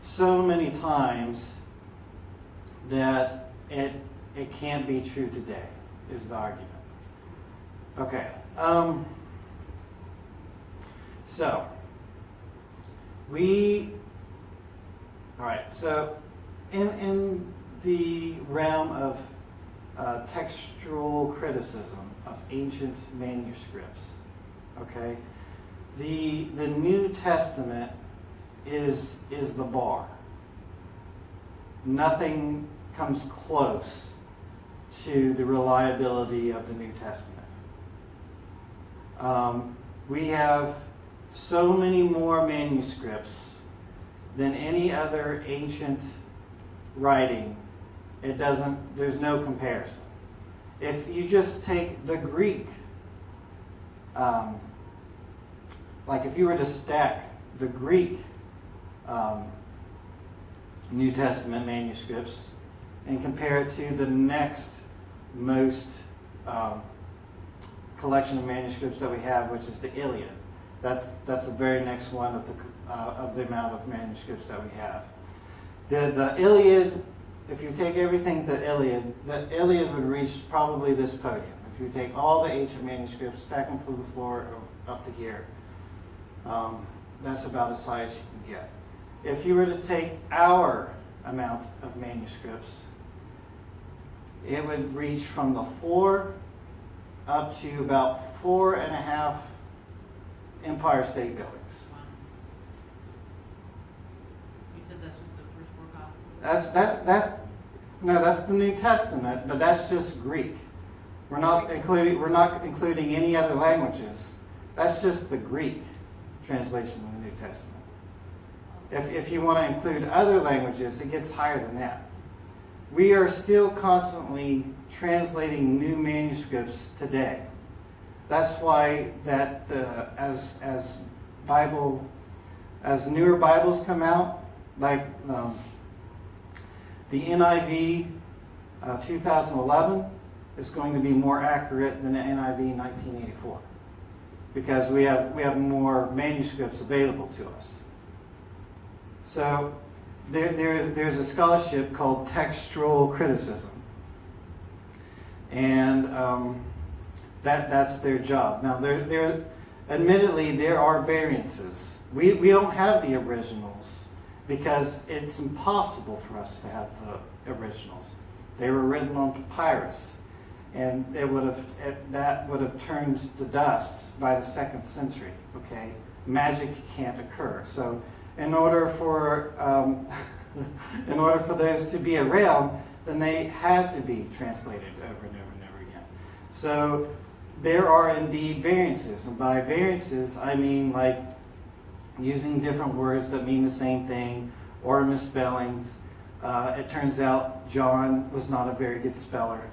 so many times that it can't be true today, is the argument. Okay. So in the realm of textual criticism of ancient manuscripts, okay, the New Testament is the bar. nothing comes close to the reliability of the New Testament. We have so many more manuscripts than any other ancient writing. There's no comparison. If you just take the Greek, like if you were to stack the Greek New Testament manuscripts and compare it to the next most collection of manuscripts that we have, which is the Iliad. That's the very next one of the amount of manuscripts that we have. The Iliad, if you take everything the Iliad would reach probably this podium. If you take all the ancient manuscripts, stack them from the floor up to here, that's about as high as you can get. If you were to take our amount of manuscripts, it would reach from the floor up to about 4.5 Empire State Buildings. You said that's just the first 4 Gospels? That's the New Testament, but that's just Greek. We're not including any other languages. That's just the Greek translation of the New Testament. If you want to include other languages, it gets higher than that. We are still constantly translating new manuscripts today. That's why that as newer Bibles come out, like the NIV 2011 is going to be more accurate than the NIV 1984 because we have more manuscripts available to us. So there's a scholarship called textual criticism, and that's their job. Now, admittedly, there are variances. We don't have the originals because it's impossible for us to have the originals. They were written on papyrus, and that would have turned to dust by the 2nd century. Okay, magic can't occur. So, in order for those to be around, then they had to be translated over and over and over again. So there are indeed variances, and by variances I mean like using different words that mean the same thing or misspellings. It turns out John was not a very good speller.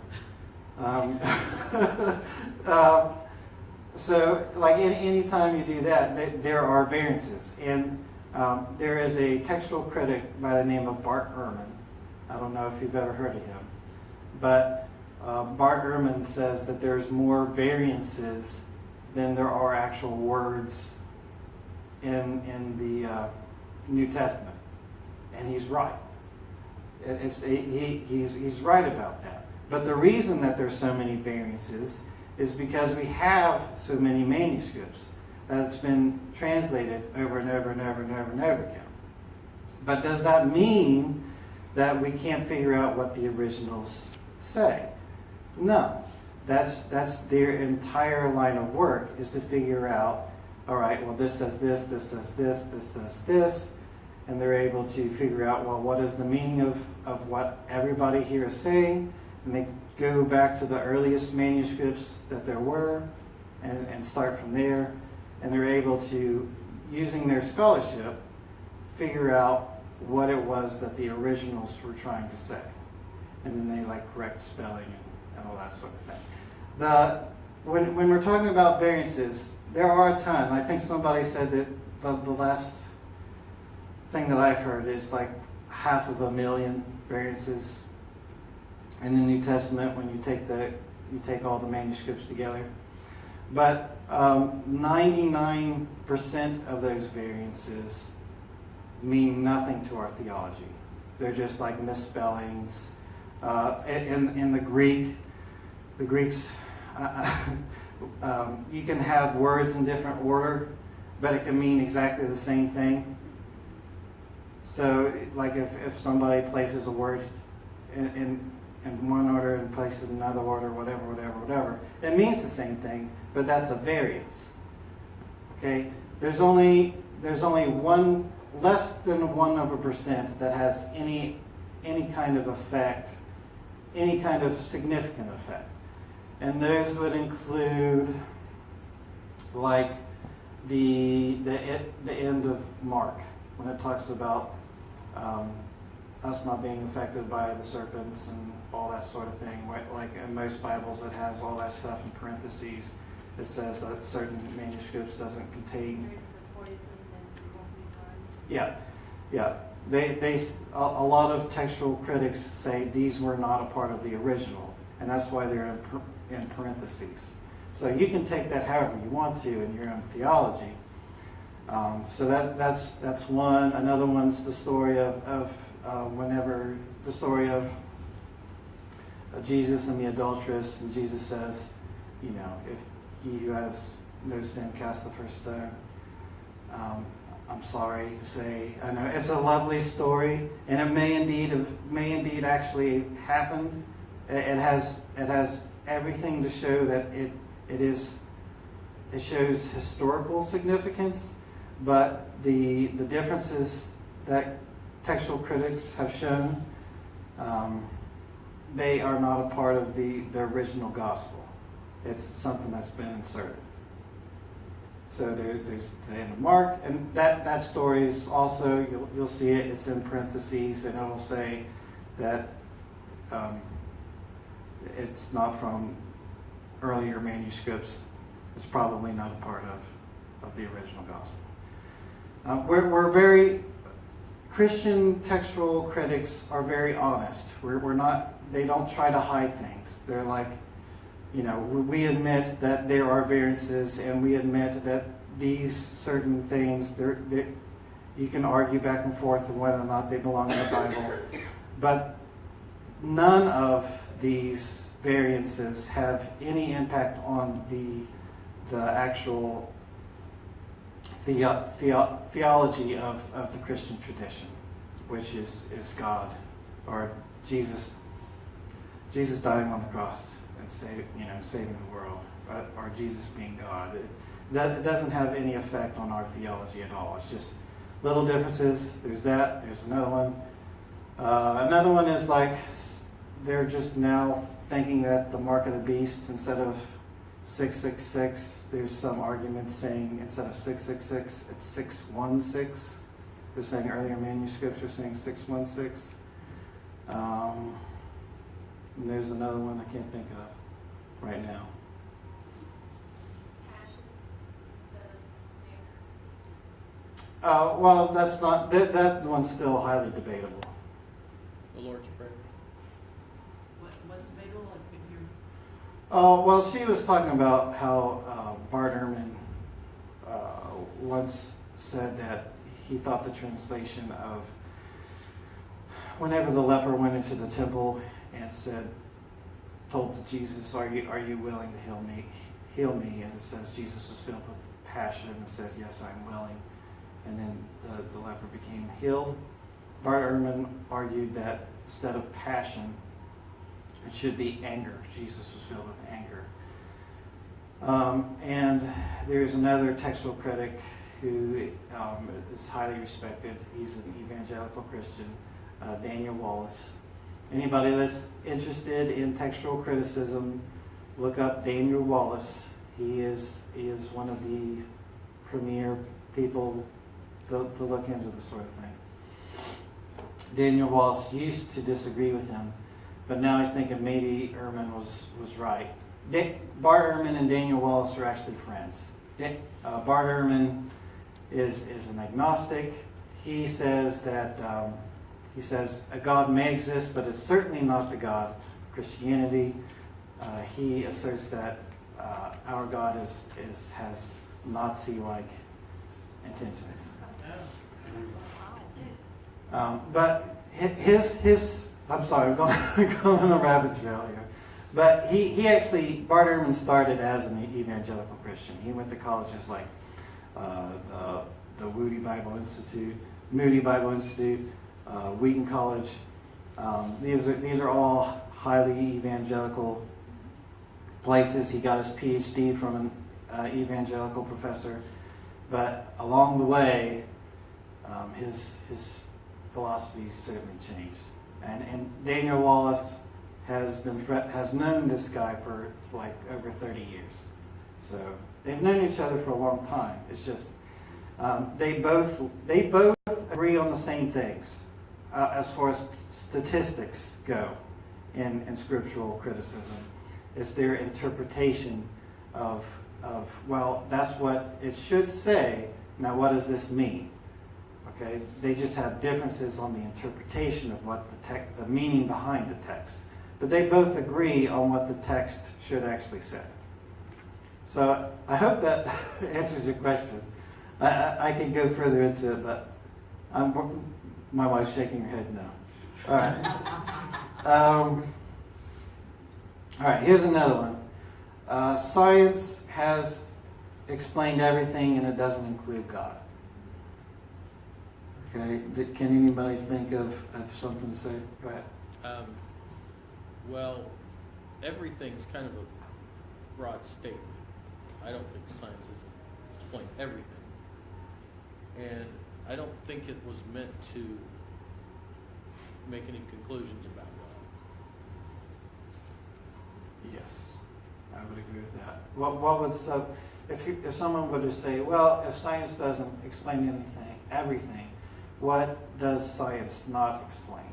So like any time you do that, there are variances. And there is a textual critic by the name of Bart Ehrman. I don't know if you've ever heard of him. But Bart Ehrman says that there's more variances than there are actual words in the New Testament. And he's right. He's right about that. But the reason that there's so many variances is because we have so many manuscripts that it's been translated over and over and over and over and over again. But does that mean that we can't figure out what the originals say? No. That's their entire line of work, is to figure out, all right, well, this says this, this says this, this says this, and they're able to figure out, well, what is the meaning of what everybody here is saying, and they go back to the earliest manuscripts that there were and start from there, and they're able to, using their scholarship, figure out what it was that the originals were trying to say. And then they like correct spelling and all that sort of thing. When we're talking about variances, there are a ton. I think somebody said that the last thing that I've heard is like 500,000 variances in the New Testament when you take all the manuscripts together. But 99% of those variances mean nothing to our theology. They're just like misspellings. In the Greeks, you can have words in different order, but it can mean exactly the same thing. So, like if somebody places a word in one order and places another order, whatever, it means the same thing, but that's a variance. Okay, there's only one less than 1% that has any any kind of effect, any kind of significant effect. And those would include like the end of Mark, when it talks about us not being affected by the serpents and all that sort of thing. Like in most Bibles, it has all that stuff in parentheses. It says that certain manuscripts doesn't contain. Yeah, yeah. A lot of textual critics say these were not a part of the original, and that's why they're in parentheses. So you can take that however you want to in your own theology. So that's one. Another one's the story of whenever the story of Jesus and the adulteress, and Jesus says, you know, if he who has no sin cast the first stone. I'm sorry to say, I know it's a lovely story, and it may indeed actually happened. It has everything to show that it shows historical significance, but the differences that textual critics have shown, they are not a part of the original gospel. It's something that's been inserted. So there's the end of Mark, and that story is also, you'll see it, it's in parentheses, and it'll say that it's not from earlier manuscripts. It's probably not a part of the original gospel. We're very, Christian textual critics are very honest. We're not, they don't try to hide things. They're like, you know, we admit that there are variances, and we admit that these certain things, you can argue back and forth on whether or not they belong in the Bible, but none of these variances have any impact on the actual theology of the Christian tradition, which is God, or Jesus dying on the cross and saving the world, or Jesus being God. It doesn't have any effect on our theology at all. It's just little differences. There's that. There's another one. Another one is like they're just now thinking that the mark of the beast, instead of 666, there's some arguments saying instead of 666, it's 616. They're saying earlier manuscripts are saying 616. And there's another one I can't think of right now. Well, that's not, that one's still highly debatable. The Lord's Prayer. What's debatable? I couldn't hear. Oh, well, she was talking about how Bart Ehrman once said that he thought the translation of whenever the leper went into the temple and told to Jesus, are you willing to heal me? And it says Jesus was filled with passion and said, yes, I'm willing. And then the leper became healed. Bart Ehrman argued that instead of passion, it should be anger. Jesus was filled with anger. And there's another textual critic who is highly respected. He's an evangelical Christian, Daniel Wallace. Anybody that's interested in textual criticism, look up Daniel Wallace. He is one of the premier people to look into this sort of thing. Daniel Wallace used to disagree with him, but now he's thinking maybe Ehrman was right. Bart Ehrman and Daniel Wallace are actually friends. Bart Ehrman is an agnostic. He says that a God may exist, but it's certainly not the God of Christianity. He asserts that our God has Nazi-like intentions. But his I'm sorry, I'm going on a rabbit trail here. But he actually, Bart Ehrman started as an evangelical Christian. He went to colleges like the Moody Bible Institute, Wheaton College. These are all highly evangelical places. He got his PhD from an evangelical professor. But along the way, his philosophy certainly changed. And Daniel Wallace has known this guy for like over 30 years. So they've known each other for a long time. It's just they both agree on the same things as far as statistics go in scriptural criticism. It's their interpretation of well, that's what it should say. Now, what does this mean? Okay, they just have differences on the interpretation of what the meaning behind the text. But they both agree on what the text should actually say. So I hope that answers your question. I can go further into it, but my wife's shaking her head no. All right. All right, here's another one. Science has explained everything and it doesn't include God. Okay, can anybody think of something to say? Go ahead. Well, everything's kind of a broad statement. I don't think science has explained everything. And I don't think it was meant to make any conclusions about God. Yes, I would agree with that. What would if someone were to say, well, if science doesn't explain everything, what does science not explain?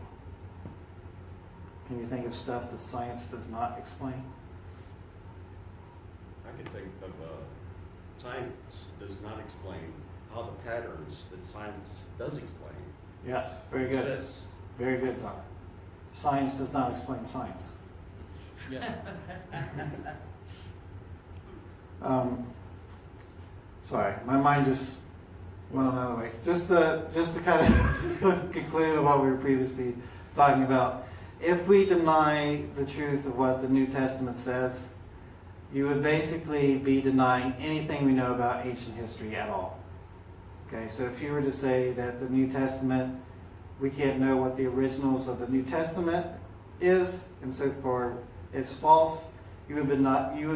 Can you think of stuff that science does not explain? I can think of science does not explain how the patterns that science does explain. Yes, very good. Exist. Very good, Tom. Science does not explain science. Yeah. Sorry, my mind just went another way. Just to kind of conclude on what we were previously talking about. If we deny the truth of what the New Testament says, you would basically be denying anything we know about ancient history at all. Okay, so if you were to say that the New Testament, we can't know what the originals of the New Testament is, and so forth, it's false, you would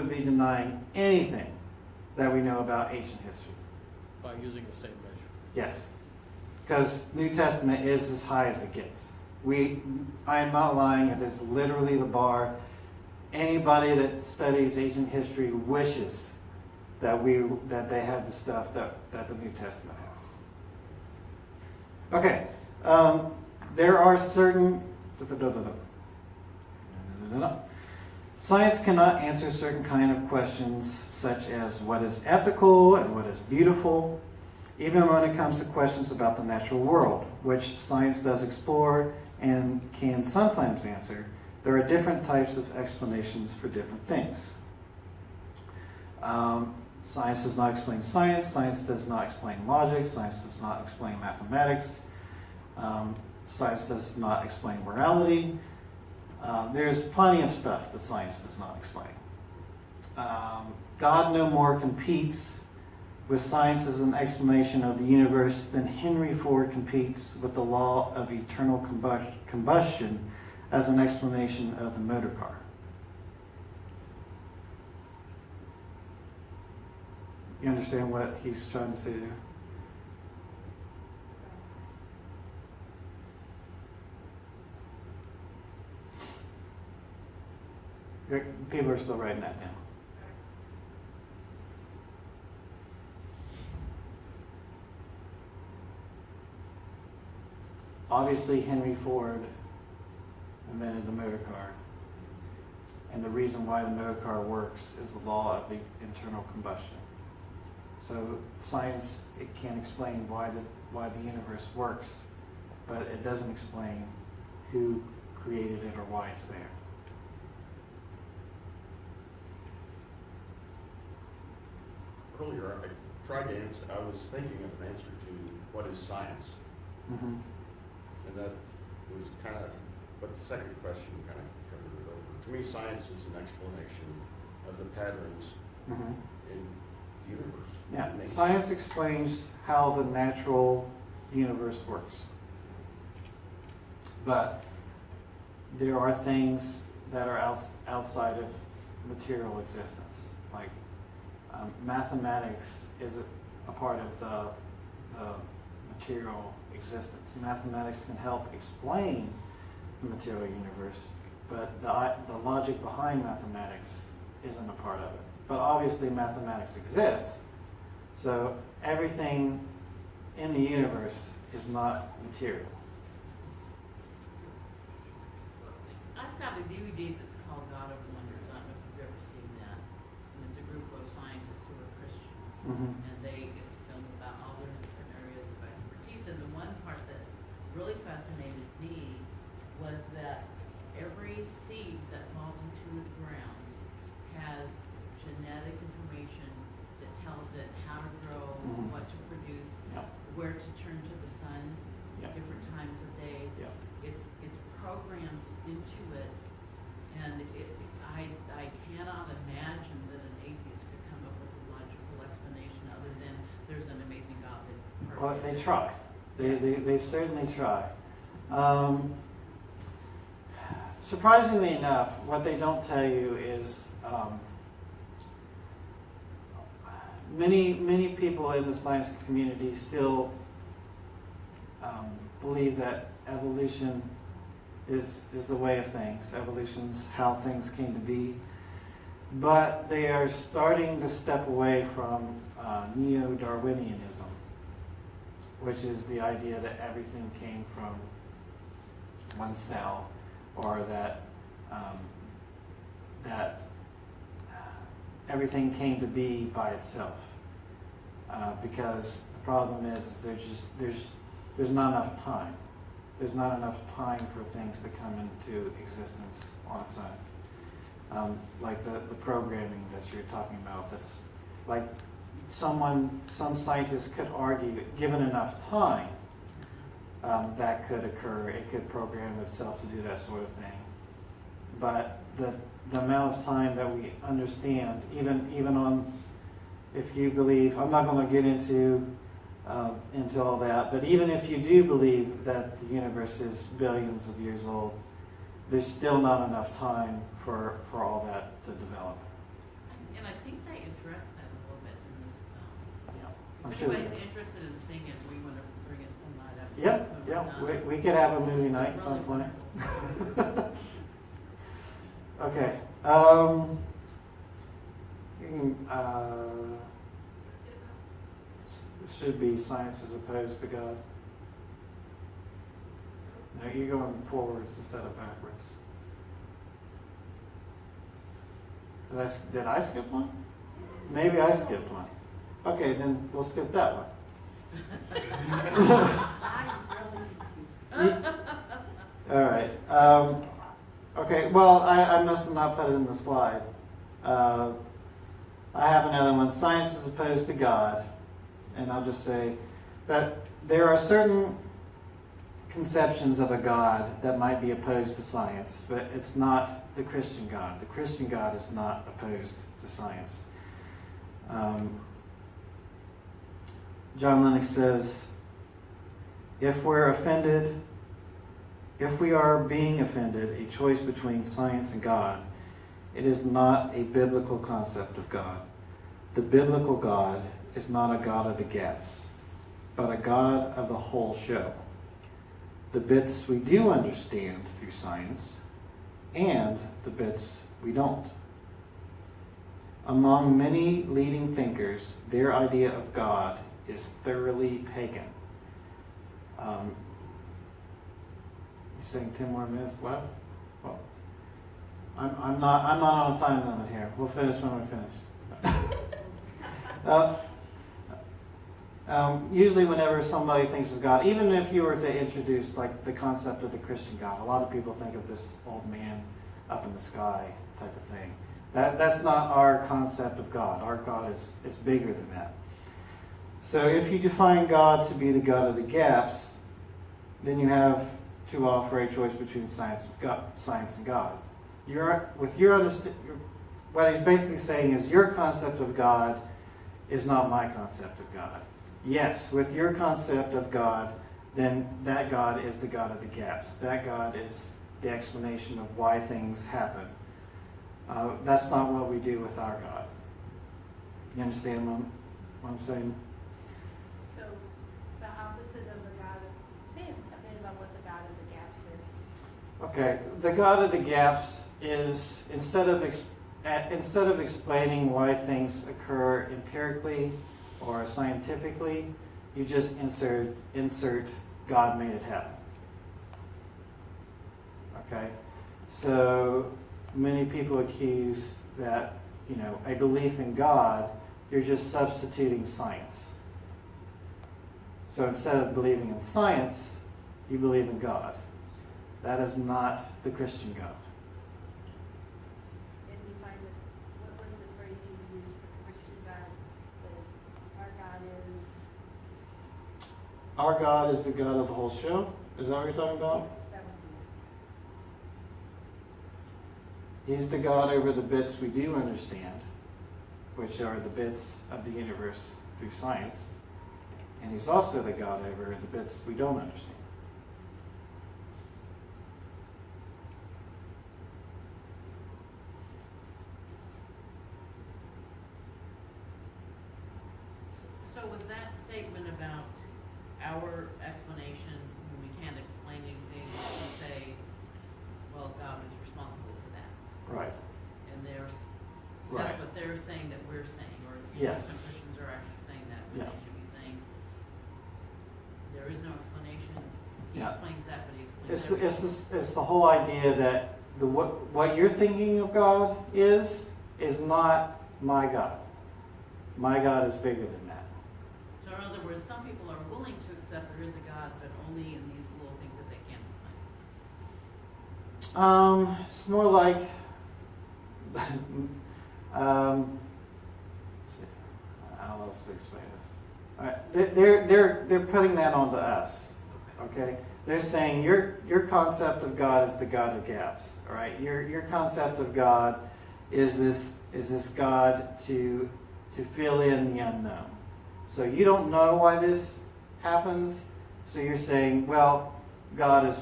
be denying anything that we know about ancient history. By using the same measure. Yes, because New Testament is as high as it gets. I am not lying, it is literally the bar. Anybody that studies ancient history wishes that they had the stuff that the New Testament has. Okay, there are certain... Science cannot answer certain kind of questions such as what is ethical and what is beautiful, even when it comes to questions about the natural world, which science does explore and can sometimes answer. There are different types of explanations for different things. Science does not explain science. Science does not explain logic. Science does not explain mathematics. Science does not explain morality. There's plenty of stuff that science does not explain. God no more competes with science as an explanation of the universe than Henry Ford competes with the law of eternal combustion as an explanation of the motor car. You understand what he's trying to say there? People are still writing that down. Obviously, Henry Ford invented the motor car. And the reason why the motor car works is the law of internal combustion. So science, it can't explain why the universe works, but it doesn't explain who created it or why it's there. Earlier, I was thinking of an answer to what is science? Mm-hmm. And that was kind of, but the second question kind of covered it over. To me, science is an explanation of the patterns in the universe. Yeah, science explains how the natural universe works. But there are things that are outside of material existence. Like mathematics is a part of the material existence. Mathematics can help explain the material universe, but the logic behind mathematics isn't a part of it. But obviously mathematics exists, so everything in the universe is not material. I've got a DVD that's called God of Wonders. I don't know if you've ever seen that. And it's a group of scientists who are Christians. Mhm. And it's filmed about all their different areas of expertise. And the one part that really fascinated me was that every seed that falls into the ground has genetic information that tells it how to grow, Mhm. what to produce, Yep. where to turn to the sun, Yep. different times of day. Yep. It's programmed into it, and I cannot imagine that an atheist could come up with a logical explanation other than there's an amazing God that. Well, they try. They certainly try. Surprisingly enough, what they don't tell you is many people in the science community still believe that evolution is the way of things. Evolution's how things came to be. But they are starting to step away from neo-Darwinianism, which is the idea that everything came from one cell, or that everything came to be by itself. Because the problem is there's not enough time. There's not enough time for things to come into existence on its own. Like the programming that you're talking about, that's like some scientists could argue, given enough time, that could occur. It could program itself to do that sort of thing. But the amount of time that we understand, even on, if you believe, I'm not going to get into all that, but even if you do believe that the universe is billions of years old, there's still not enough time for all that to develop. And I think they address that a little bit in this film. Yeah, I'm If sure they anybody's do. interested in seeing it, we want to bring it some night up. Yeah, we could have a movie night at some point. Okay. It should be science is opposed to God. No, you're going forwards instead of backwards. Did I skip one? Maybe I skipped one. Okay, then we'll skip that one. All right. Okay, well, I must have not put it in the slide. I have another one. Science is opposed to God. And I'll just say that there are certain conceptions of a God that might be opposed to science, but it's not the Christian God. The Christian God is not opposed to science. John Lennox says, if we are being offended, a choice between science and God, it is not a biblical concept of God. The biblical God is not a God of the gaps, but a God of the whole show. The bits we do understand through science, and the bits we don't. Among many leading thinkers, their idea of God is thoroughly pagan. You're saying 10 more minutes left? Well, I'm not on a time limit here. We'll finish when we finish. Usually whenever somebody thinks of God, even if you were to introduce like the concept of the Christian God, a lot of people think of this old man up in the sky type of thing. That's not our concept of God. Our God is bigger than that. So if you define God to be the God of the gaps, then you have to offer a choice between science and God. What he's basically saying is your concept of God is not my concept of God. Yes, with your concept of God, then that God is the God of the gaps. That God is the explanation of why things happen. That's not what we do with our God. You understand what I'm saying? So the opposite of the God, say a bit about what the God of the gaps is. Okay, the God of the gaps is instead of explaining why things occur empirically or scientifically, you just insert God made it happen. Okay, so many people accuse that, you know, a belief in God, you're just substituting science. So instead of believing in science, you believe in God. That is not the Christian God. And you find that, what was the phrase you used for Christian God? Our God is the God of the whole show. Is that what you're talking about? That would be it. He's the God over the bits we do understand, which are the bits of the universe through science. And he's also the God over the bits we don't understand. So was that statement about our explanation, when we can't explain anything, we say, well, God is responsible for that? Right. And Right. that's what they're saying that we're saying, or Yes. some Christians are actually saying that, when Yeah. they should be saying, there is no explanation. He Yeah. explains that, but he explains everything. It's the whole idea that what you're thinking of God is not my God. My God is bigger than that. So in other words, some people are willing to accept there is a God, but only in these little things that they can't explain. It's more like, let's see, how else to explain this? All right, they're putting that onto us. Okay, they're saying your concept of God is the God of gaps. All right, your concept of God is this God to fill in the unknown. So you don't know why this happens. So you're saying, well, God is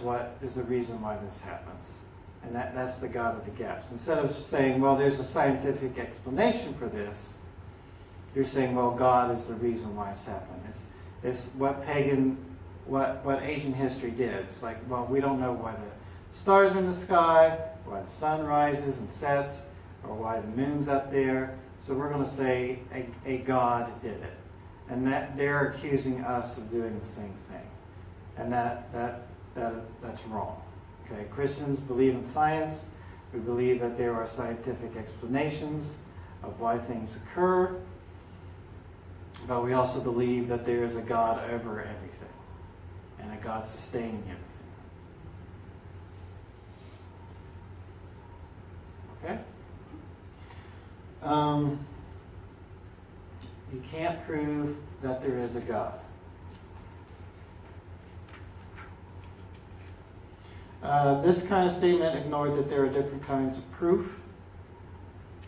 the reason why this happens. And that's the God of the gaps. Instead of saying, well, there's a scientific explanation for this, you're saying, well, God is the reason why it's happened. It's what ancient history did. It's like, well, we don't know why the stars are in the sky, why the sun rises and sets, or why the moon's up there. So we're going to say a God did it. And that they're accusing us of doing the same thing. And that's wrong. Okay, Christians believe in science. We believe that there are scientific explanations of why things occur. But we also believe that there is a God over everything. And a God sustaining everything. Okay? You can't prove that there is a God. This kind of statement ignored that there are different kinds of proof.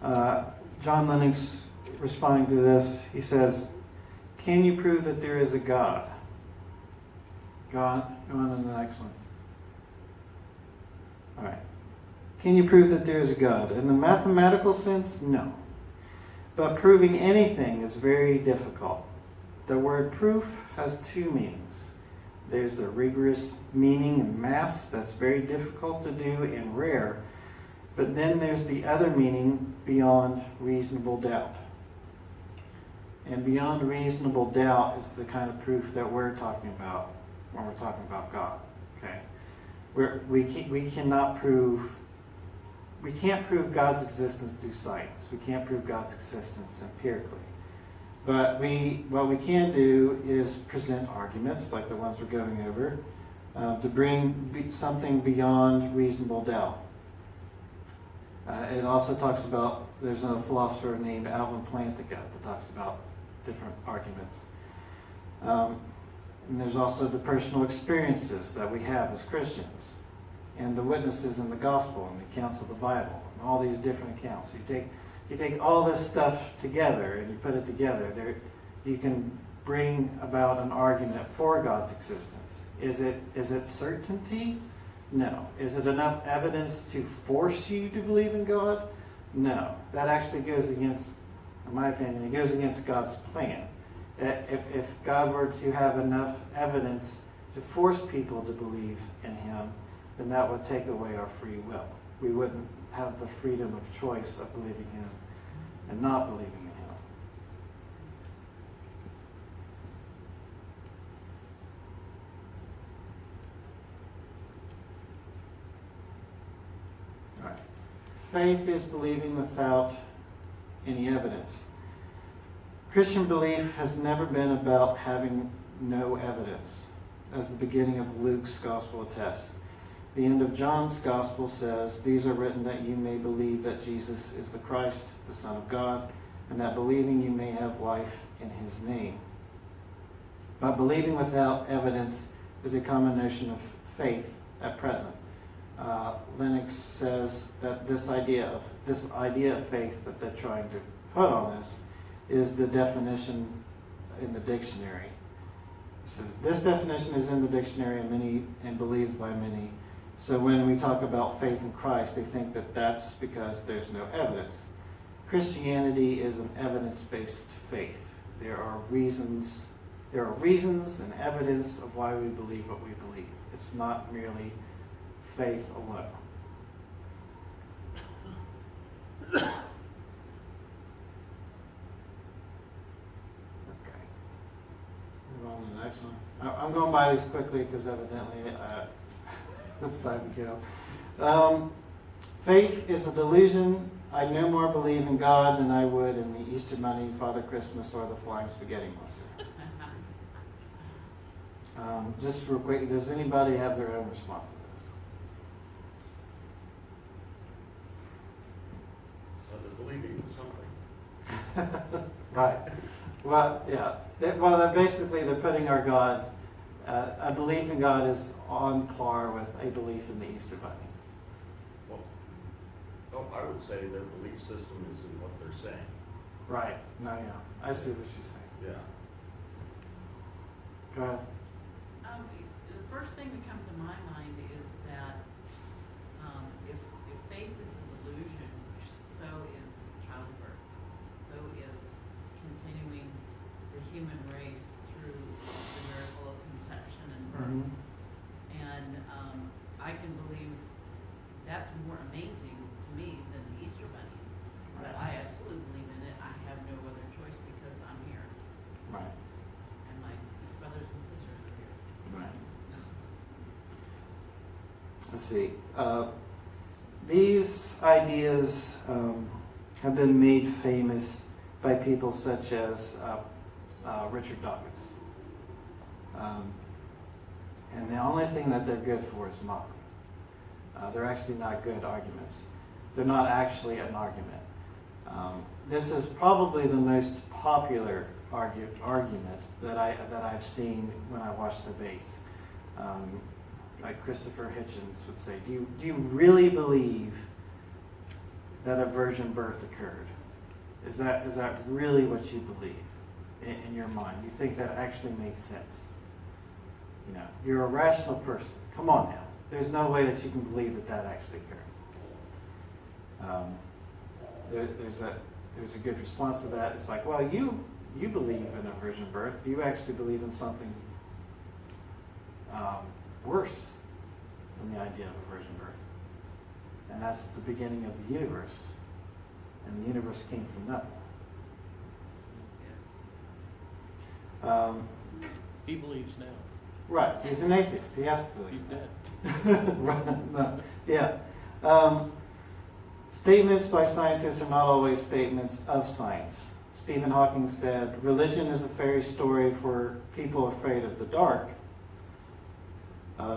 John Lennox, responding to this, he says, can you prove that there is a God? Go on to the next one. All right. Can you prove that there is a God? In the mathematical sense, no. But proving anything is very difficult. The word proof has two meanings. There's the rigorous meaning in maths that's very difficult to do and rare. But then there's the other meaning, beyond reasonable doubt. And beyond reasonable doubt is the kind of proof that we're talking about when we're talking about God. Okay, we can't prove God's existence through science. We can't prove God's existence empirically. But what we can do is present arguments like the ones we're going over to bring something beyond reasonable doubt. It also talks about, there's a philosopher named Alvin Plantinga that talks about different arguments. And there's also the personal experiences that we have as Christians, and the witnesses in the gospel and the accounts of the Bible, and all these different accounts. You take all this stuff together and you put it together. You can bring about an argument for God's existence. Is it certainty? No. Is it enough evidence to force you to believe in God? No. That actually goes against, in my opinion, it goes against God's plan. If God were to have enough evidence to force people to believe in Him, then that would take away our free will. We wouldn't have the freedom of choice of believing him and not believing in him. All right. Faith is believing without any evidence. Christian belief has never been about having no evidence, as the beginning of Luke's gospel attests. The end of John's gospel says, "These are written that you may believe that Jesus is the Christ, the Son of God, and that believing you may have life in his name." But believing without evidence is a common notion of faith at present. Leibniz says that this idea of faith that they're trying to put on us is the definition in the dictionary. It says this definition is in the dictionary and believed by many. So when we talk about faith in Christ, they think that that's because there's no evidence. Christianity is an evidence-based faith. There are reasons and evidence of why we believe what we believe. It's not merely faith alone. Move on to the next one. I'm going by these quickly because evidently it's time to go. Faith is a delusion. I no more believe in God than I would in the Easter Bunny, Father Christmas, or the Flying Spaghetti Monster. Just real quick, does anybody have their own response to this? So they're believing in something. Right. Well, yeah. Basically, they're putting our God, a belief in God is on par with a belief in the Easter Bunny. Well, I would say their belief system is in what they're saying. Right. No, yeah. I see what you're saying. Yeah. Go ahead. The first thing that comes to my mind is that if faith is a delusion, so is childbirth, so is continuing the human race through the miracle of conception and birth. Mm-hmm. And I can believe that's more amazing to me than the Easter Bunny. But I absolutely believe in it. I have no other choice because I'm here. Right. And my 6 brothers and sisters are here. Right. Let's see. These ideas have been made famous by people such as Richard Dawkins. And the only thing that they're good for is mockery. They're actually not good arguments. They're not actually an argument. This is probably the most popular argument that I've seen when I watch debates. Like Christopher Hitchens would say, do you really believe that a virgin birth occurred? Is that really what you believe in your mind? You think that actually makes sense? You know, you're a rational person. Come on now. There's no way that you can believe that actually occurred. There's a good response to that. It's like, well, you believe in a virgin birth. You actually believe in something worse than the idea of a virgin birth. And that's the beginning of the universe. And the universe came from nothing. He believes now. Right. He's an atheist. He has to believe. He's dead. Right. No. Yeah. Statements by scientists are not always statements of science. Stephen Hawking said, "Religion is a fairy story for people afraid of the dark."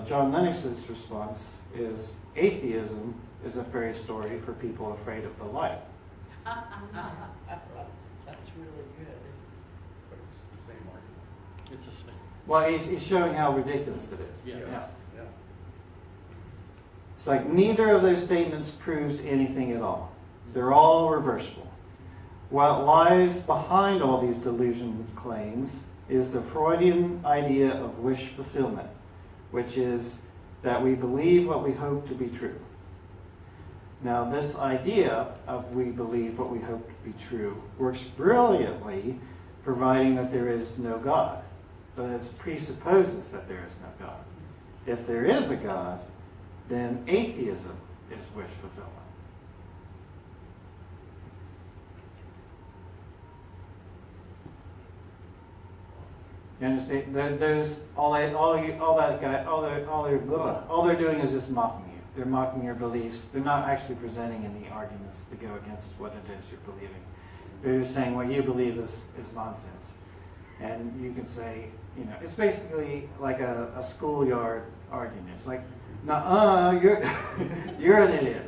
John Lennox's response is, "Atheism is a fairy story for people afraid of the light." That's really good. But it's the same argument. It's a snake. Well, he's showing how ridiculous it is. Yeah. Yeah. It's like neither of those statements proves anything at all. They're all reversible. What lies behind all these delusion claims is the Freudian idea of wish fulfillment, which is that we believe what we hope to be true. Now, this idea of we believe what we hope to be true works brilliantly, providing that there is no God. But it presupposes that there is no God. If there is a God, then atheism is wish fulfillment. You understand? All they're doing is just mocking you. They're mocking your beliefs. They're not actually presenting any arguments to go against what it is you're believing. They're just saying what you believe is nonsense. And you can say, it's basically like a schoolyard argument. It's like, you're you're an idiot.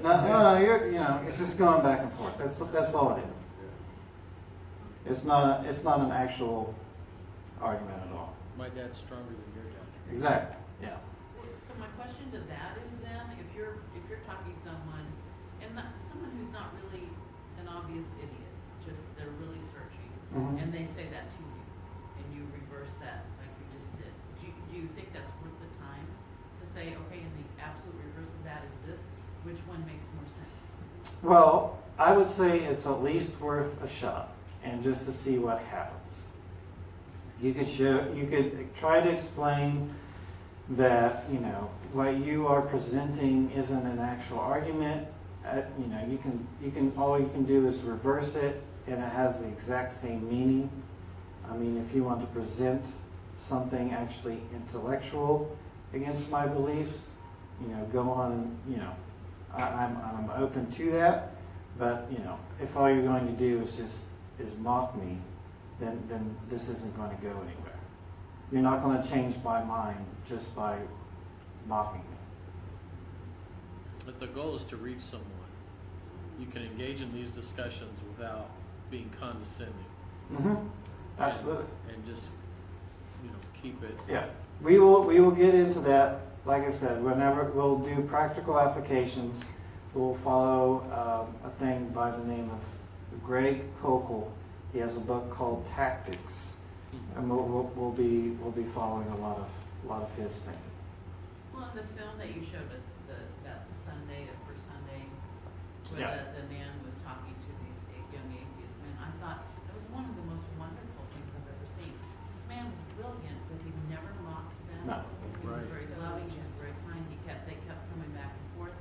It's just going back and forth. That's all it is. It's not an actual argument at all. My dad's stronger than your dad. Exactly. Yeah. So my question to that is then, if you're talking to someone, and someone who's not really an obvious idiot, just they're really searching, Mhm. and they say that to you, and you reverse that like you just did, do you think that's worth the time to say, okay, and the absolute reverse of that is this? Which one makes more sense? Well, I would say it's at least worth a shot, and just to see what happens. You could try to explain that, what you are presenting isn't an actual argument. All you can do is reverse it, and it has the exact same meaning. I mean, if you want to present something actually intellectual against my beliefs, go on and, I'm open to that. But, if all you're going to do is mock me, then this isn't going to go anywhere. You're not going to change my mind just by mocking me. But the goal is to reach someone. You can engage in these discussions without being condescending. Mm-hmm. Absolutely. And just, keep it. Yeah. We will get into that. Like I said, whenever we'll do practical applications, we'll follow a thing by the name of Greg Kokel. He has a book called Tactics, and we'll be following a lot of his thinking. Well, the film that you showed us, that Sunday, the first Sunday, where Yeah. the man was talking to these young atheist men, I thought that was one of the most wonderful things I've ever seen. This man was brilliant, but he never mocked them. No. He was Right. very loving, he was very kind. They kept coming back and forth,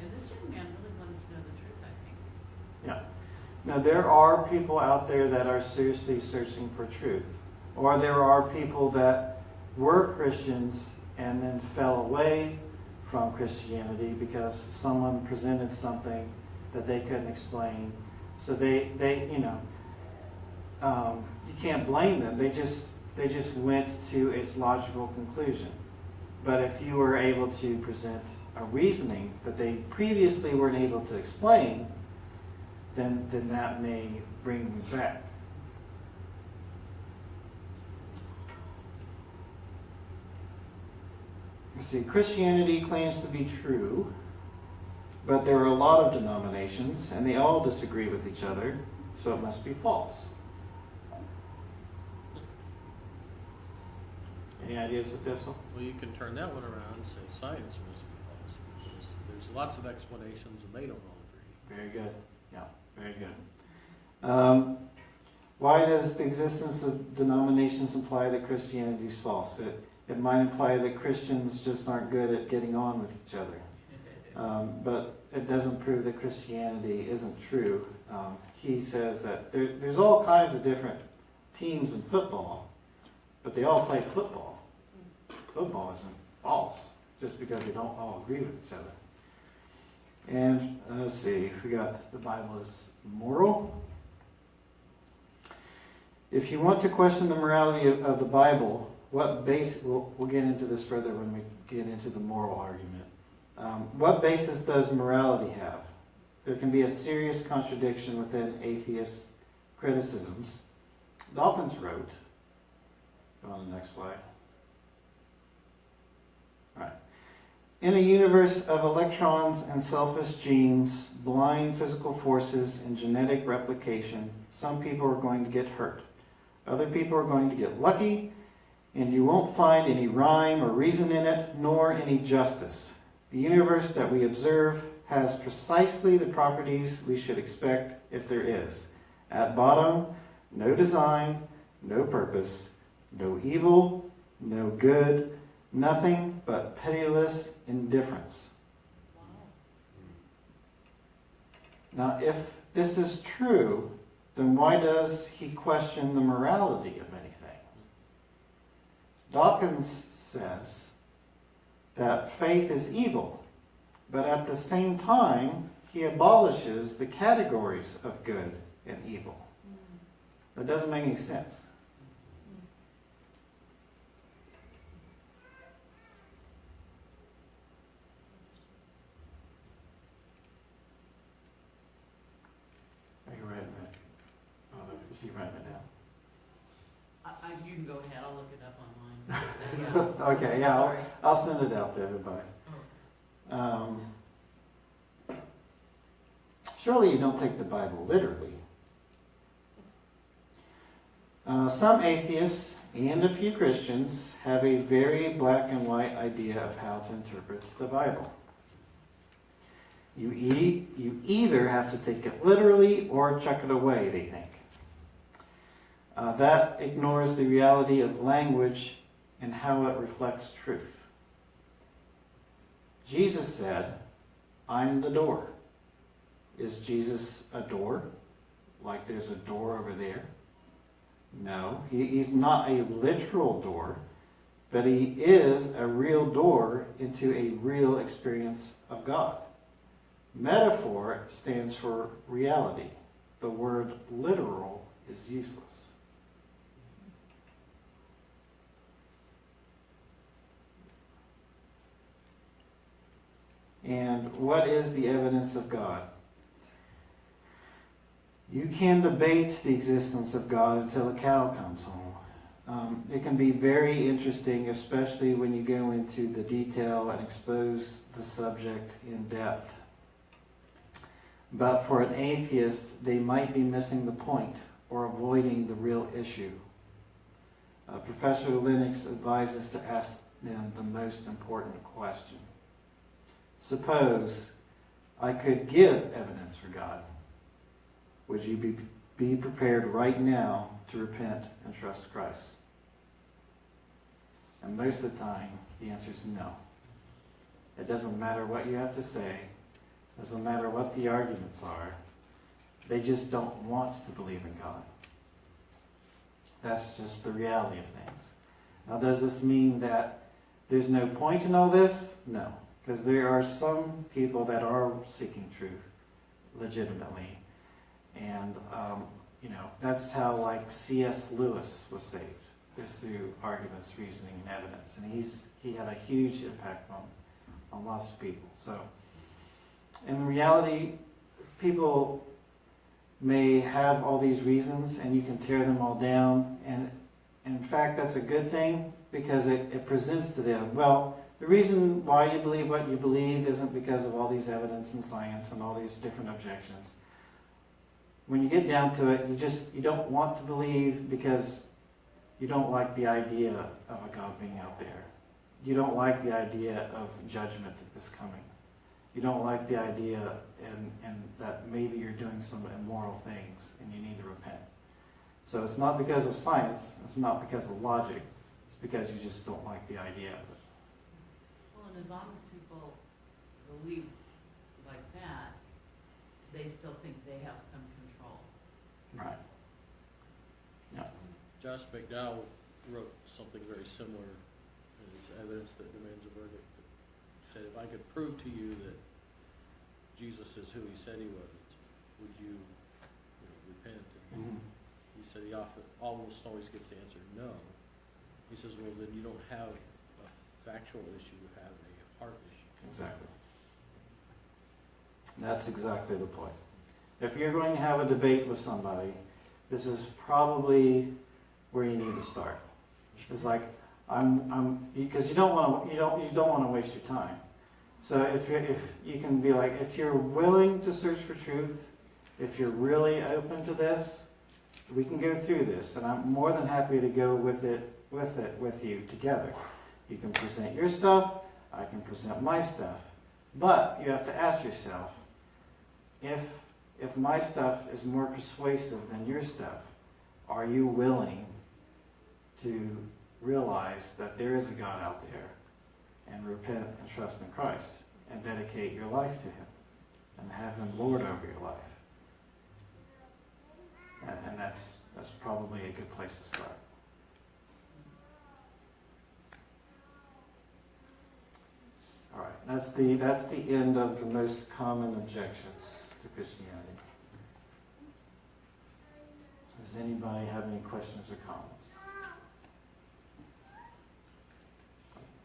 and this young man really wanted to know the truth, I think. Yeah. Now, there are people out there that are seriously searching for truth. Or there are people that were Christians and then fell away from Christianity because someone presented something that they couldn't explain. So you can't blame them. They just went to its logical conclusion. But if you were able to present a reasoning that they previously weren't able to explain, then that may bring them back. You see, Christianity claims to be true, but there are a lot of denominations, and they all disagree with each other, so it must be false. Any ideas with this one? Well, you can turn that one around and say science must be false, because there's lots of explanations and they don't all agree. Very good. Yeah, very good. Why does the existence of denominations imply that Christianity is false? It might imply that Christians just aren't good at getting on with each other. But it doesn't prove that Christianity isn't true. He says that there's all kinds of different teams in football, but they all play football. Football isn't false just because they don't all agree with each other. And let's see, we got the Bible is moral. If you want to question the morality of the Bible, we'll get into this further when we get into the moral argument. What basis does morality have? There can be a serious contradiction within atheist criticisms. Dawkins wrote, go on the next slide. All right. In a universe of electrons and selfish genes, blind physical forces, and genetic replication, some people are going to get hurt. Other people are going to get lucky, and you won't find any rhyme or reason in it, nor any justice. The universe that we observe has precisely the properties we should expect if there is. At bottom, no design, no purpose, no evil, no good, nothing but pitiless indifference. Now, if this is true, then why does he question the morality of anything? Dawkins says that faith is evil, but at the same time, he abolishes the categories of good and evil. That doesn't make any sense. Are you writing it? Oh, is he writing it down? You can go ahead, I'll look it up online. Yeah. Okay, yeah, Sorry. I'll send it out to everybody. Surely you don't take the Bible literally. Some atheists and a few Christians have a very black and white idea of how to interpret the Bible. You either have to take it literally or chuck it away, they think. That ignores the reality of language and how it reflects truth. Jesus said, "I'm the door." Is Jesus a door? Like there's a door over there? No, he's not a literal door, but he is a real door into a real experience of God. Metaphor stands for reality. The word literal is useless. And what is the evidence of God? You can debate the existence of God until a cow comes home. It can be very interesting, especially when you go into the detail and expose the subject in depth. But for an atheist, they might be missing the point or avoiding the real issue. Professor Lennox advises to ask them the most important question. Suppose I could give evidence for God. Would you be prepared right now to repent and trust Christ? And most of the time, the answer is no. It doesn't matter what you have to say. It doesn't matter what the arguments are. They just don't want to believe in God. That's just the reality of things. Now, does this mean that there's no point in all this? No. Because there are some people that are seeking truth legitimately. And, that's how, like, C.S. Lewis was saved, is through arguments, reasoning, and evidence. And he had a huge impact on lots of people. So, in reality, people may have all these reasons, and you can tear them all down. And in fact, that's a good thing, because it presents to them, well, the reason why you believe what you believe isn't because of all these evidence and science and all these different objections. When you get down to it, you don't want to believe because you don't like the idea of a God being out there. You don't like the idea of judgment is coming. You don't like the idea and that maybe you're doing some immoral things and you need to repent. So it's not because of science, it's not because of logic, it's because you just don't like the idea of it. Well, and as long as people believe like that, they still think they have some control. Right. Yeah. Josh McDowell wrote something very similar in his Evidence That Demands a Verdict. He said, if I could prove to you that Jesus is who he said he was, would you, repent? And Mm-hmm. he said he almost always gets the answer no. He says, well, then you don't have a factual issue, you have a heart issue. Exactly. That's exactly the point. If you're going to have a debate with somebody, this is probably where you need to start. It's like because you don't want to waste your time. So if you can be like, if you're willing to search for truth, if you're really open to this, we can go through this, and I'm more than happy to go with you together. You can present your stuff, I can present my stuff, but you have to ask yourself, if my stuff is more persuasive than your stuff, are you willing to realize that there is a God out there and repent and trust in Christ and dedicate your life to him? and have Him Lord over your life. And that's probably a good place to start. All right, that's the end of the most common objections to Christianity. Does anybody have any questions or comments?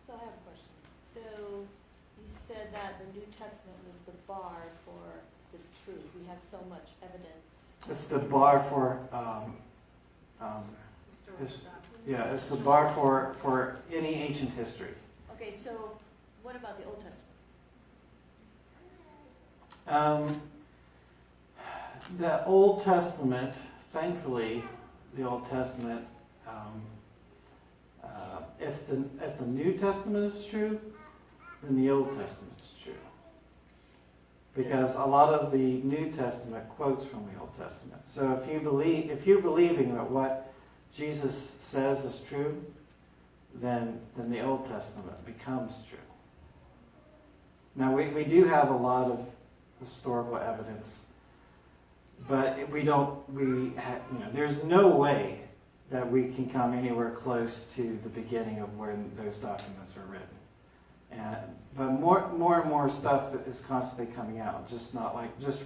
So I have a question. So you said that the New Testament was the bar for the truth. We have so much evidence. It's the bar for it's the bar for any ancient history. Okay, so what about the Old Testament? The Old Testament, thankfully, the Old Testament, if the New Testament is true, then the Old Testament is true. Because a lot of the New Testament quotes from the Old Testament. So if you're believing that what Jesus says is true, then the Old Testament becomes true. Now we do have a lot of historical evidence, but there's no way that we can come anywhere close to the beginning of when those documents were written. But more and more stuff is constantly coming out. Just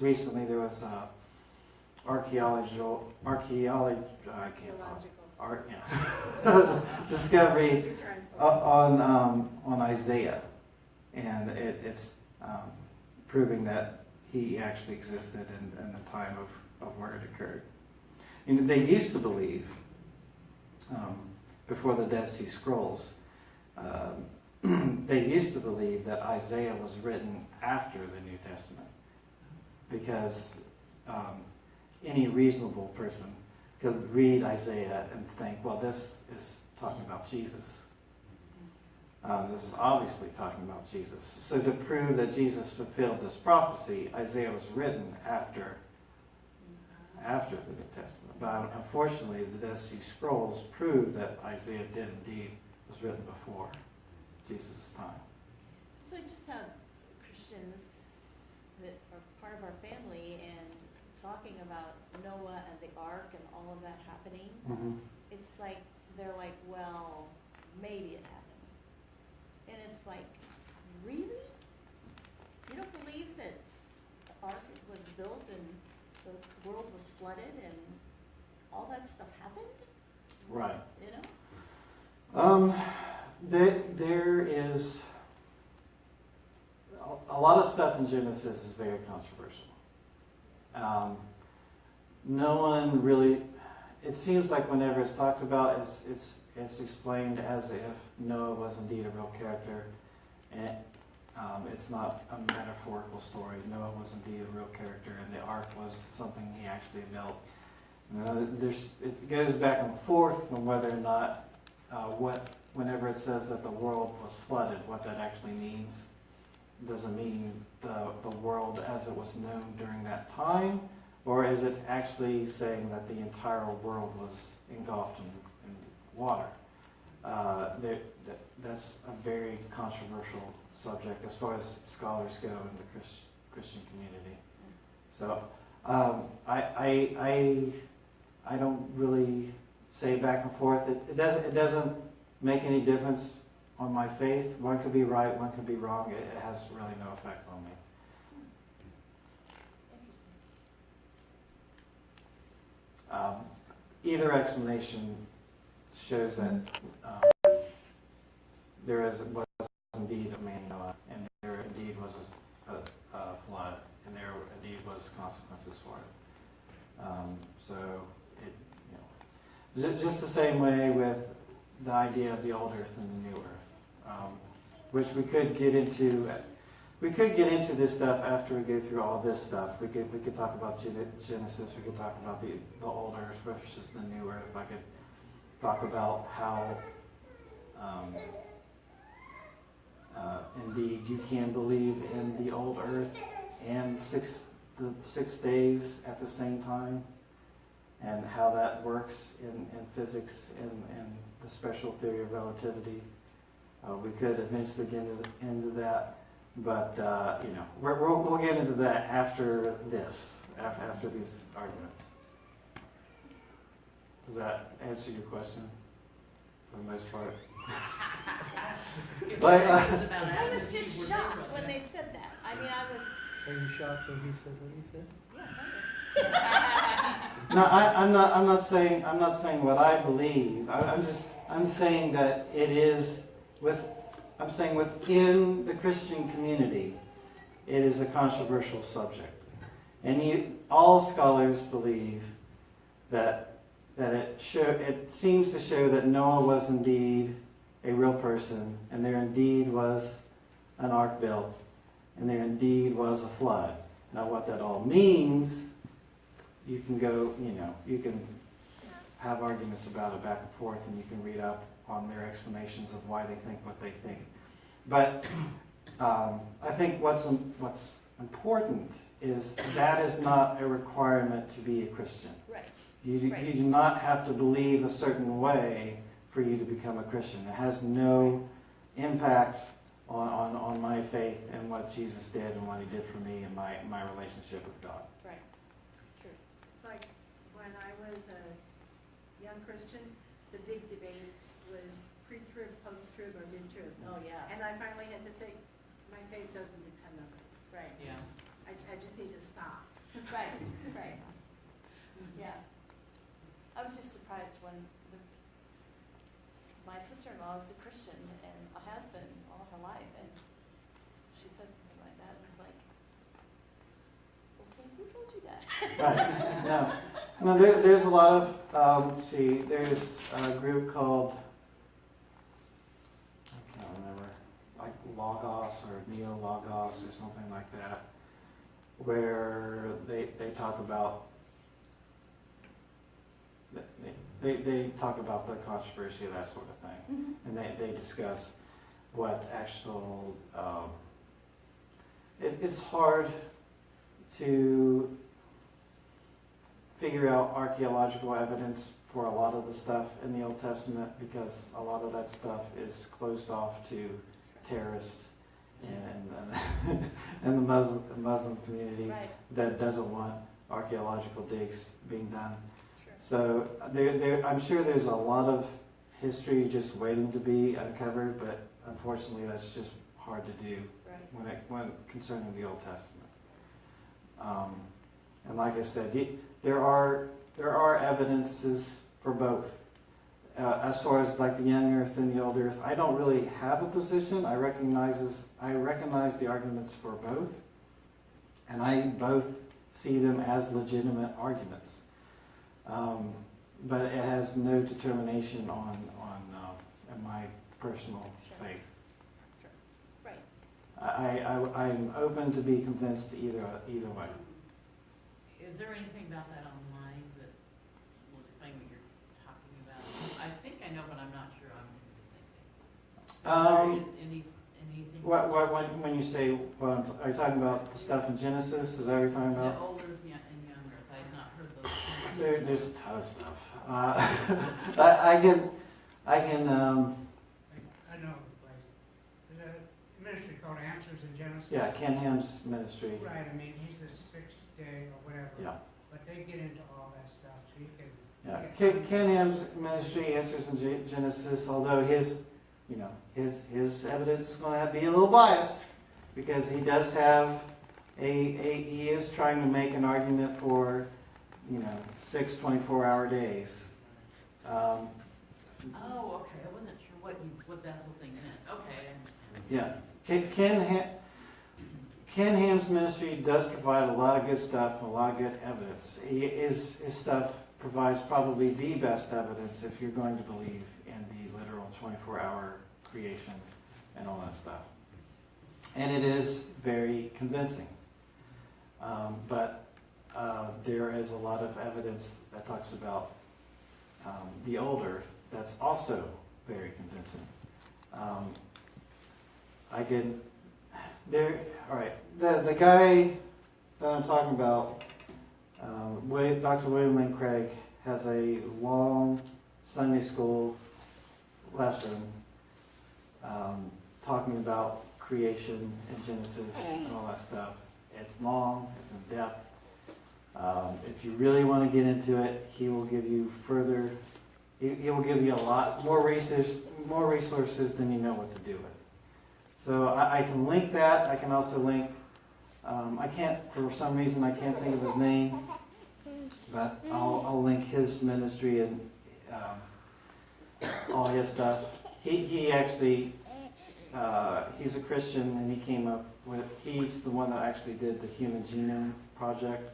recently there was discovery on Isaiah, and it's proving that he actually existed in the time of where it occurred. And they used to believe, before the Dead Sea Scrolls, they used to believe that Isaiah was written after the New Testament, because any reasonable person could read Isaiah and think, well, this is talking about Jesus. This is obviously talking about Jesus. So to prove that Jesus fulfilled this prophecy, Isaiah was written after the New Testament. But unfortunately, the Dead Sea Scrolls prove that Isaiah did indeed was written before Jesus' time. So I just have Christians that are part of our family and talking about Noah and the ark and all of that happening. Mm-hmm. It's like, they're like, well, maybe it happened. And it's like, really? You don't believe that the ark was built and the world was flooded and all that stuff happened? Right. You know? There is a lot of stuff in Genesis is very controversial. No one really. It seems like whenever it's talked about, it's explained as if Noah was indeed a real character, and it's not a metaphorical story. Noah was indeed a real character, and the ark was something he actually built. It goes back and forth on whether or not whenever it says that the world was flooded, what that actually means. Does it mean the world as it was known during that time, or is it actually saying that the entire world was engulfed in water? That's a very controversial subject as far as scholars go in the Christian community. So I don't really say back and forth. It doesn't make any difference on my faith. One could be right, one could be wrong. It has really no effect on me. Either explanation shows that there was indeed a man Noah, and there indeed was a flood, and there indeed was consequences for it. So just the same way with the idea of the old earth and the new earth, which we could get into. We could get into this stuff after we go through all this stuff. We could talk about Genesis. We could talk about the old earth versus the new earth. I could talk about how indeed you can believe in the old earth and the 6 days at the same time, and how that works in physics and the special theory of relativity. We could eventually get into that. But you know, we'll get into that after this, after these arguments. Does that answer your question for the most part? If Like, it was about I Adam was and just Eve, were they shocked wrong? when they said that. I mean, I was, Are you shocked when he said what he said? yeah, No, I'm not saying what I believe. I'm saying that it is I'm saying within the Christian community, it is a controversial subject, and all scholars believe that it seems to show that Noah was indeed a real person, and there indeed was an ark built, and there indeed was a flood. Now, what that all means, you can go, you can have arguments about it back and forth, and you can read up on their explanations of why they think what they think. But I think what's important is that is not a requirement to be a Christian. right. You do not have to believe a certain way for you to become a Christian. It has no impact on my faith and what Jesus did and what he did for me and my relationship with God. Right. True. It's like when I was a young Christian, the big debate was pre-trib, post-trib, or mid-trib. Oh, yeah. And I finally had to say, my faith doesn't depend on this. Right. Yeah. I just need to stop. Right, right. Yeah. I was just surprised when my sister-in-law is a Christian and has been all her life, and she said something like that, and it's like, okay, who told you that? Right. No, there's a lot of, there's a group called, I can't remember, like Logos or Neo-Logos or something like that, where they talk about they talk about the controversy of that sort of thing, Mhm. and they discuss what actual. It's hard to figure out archaeological evidence for a lot of the stuff in the Old Testament because a lot of that stuff is closed off to terrorists and the Muslim community Right. that doesn't want archaeological digs being done. Sure. So I'm sure there's a lot of history just waiting to be uncovered, but unfortunately that's just hard to do Right. when concerning the Old Testament. And like I said, there are evidences for both. As far as like the young earth and the old earth, I don't really have a position. I recognize the arguments for both, and I both see them as legitimate arguments. But it has no determination on my personal faith. Right. I'm open to be convinced either way. Is there anything about that online that will explain what you're talking about? I think I know, but I'm not sure I'm thinking the same thing. Anything? When you say are you talking about the stuff in Genesis? Is that what you're talking The about? older and younger, I had not heard those. There's a ton of stuff. I can. I know the place. There's a ministry called Answers in Genesis. Yeah, Ken Ham's ministry. Right, I mean, he's the sixth day or whatever. Yeah. But they get into all that stuff, so you can. Yeah, Ken Ham's ministry, Answers in Genesis, although his evidence is going to be a little biased because he does have he is trying to make an argument for 6 24-hour days. Oh, okay, I wasn't sure what that whole thing meant. Okay, I understand. Yeah, Ken Ham's ministry does provide a lot of good stuff and a lot of good evidence. His stuff provides probably the best evidence if you're going to believe in the literal 24-hour creation and all that stuff. And it is very convincing. But there is a lot of evidence that talks about the old earth that's also very convincing. The guy that I'm talking about, Dr. William Lane Craig, has a long Sunday school lesson talking about creation in Genesis and all that stuff. It's long, it's in depth. If you really want to get into it, he will give you further. He will give you a lot more resources than you know what to do with. So I can link that. I can also link. I can't, for some reason, I can't think of his name, but I'll link his ministry and all his stuff. He actually, he's a Christian, and he came up with. He's the one that actually did the Human Genome Project,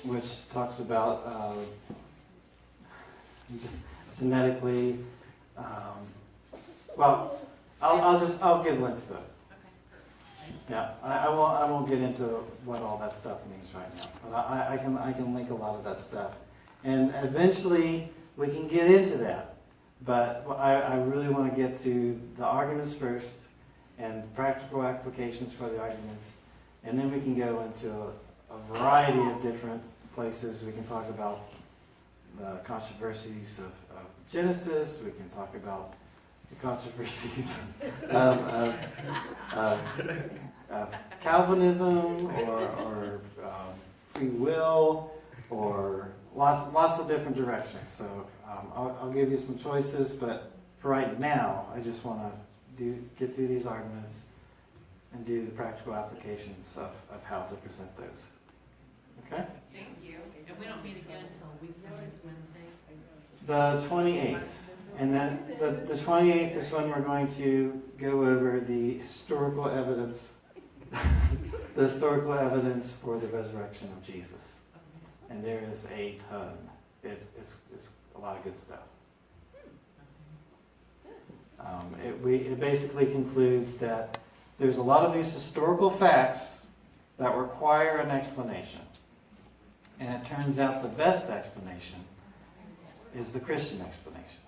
which talks about genetically. Well, I'll give links to it. Yeah, I won't get into what all that stuff means right now, but I can link a lot of that stuff, and eventually we can get into that. But I really want to get to the arguments first, and practical applications for the arguments, and then we can go into a variety of different places. We can talk about the controversies of Genesis. We can talk about the controversies of Calvinism or free will, or lots of different directions. So I'll give you some choices, but for right now, I just want to get through these arguments and do the practical applications of how to present those. Okay? Thank you. And we don't meet again until a week from this Wednesday. The 28th. And then the 28th is when we're going to go over the historical evidence, the historical evidence for the resurrection of Jesus. And there is a ton. It's a lot of good stuff. It basically concludes that there's a lot of these historical facts that require an explanation. And it turns out the best explanation is the Christian explanation.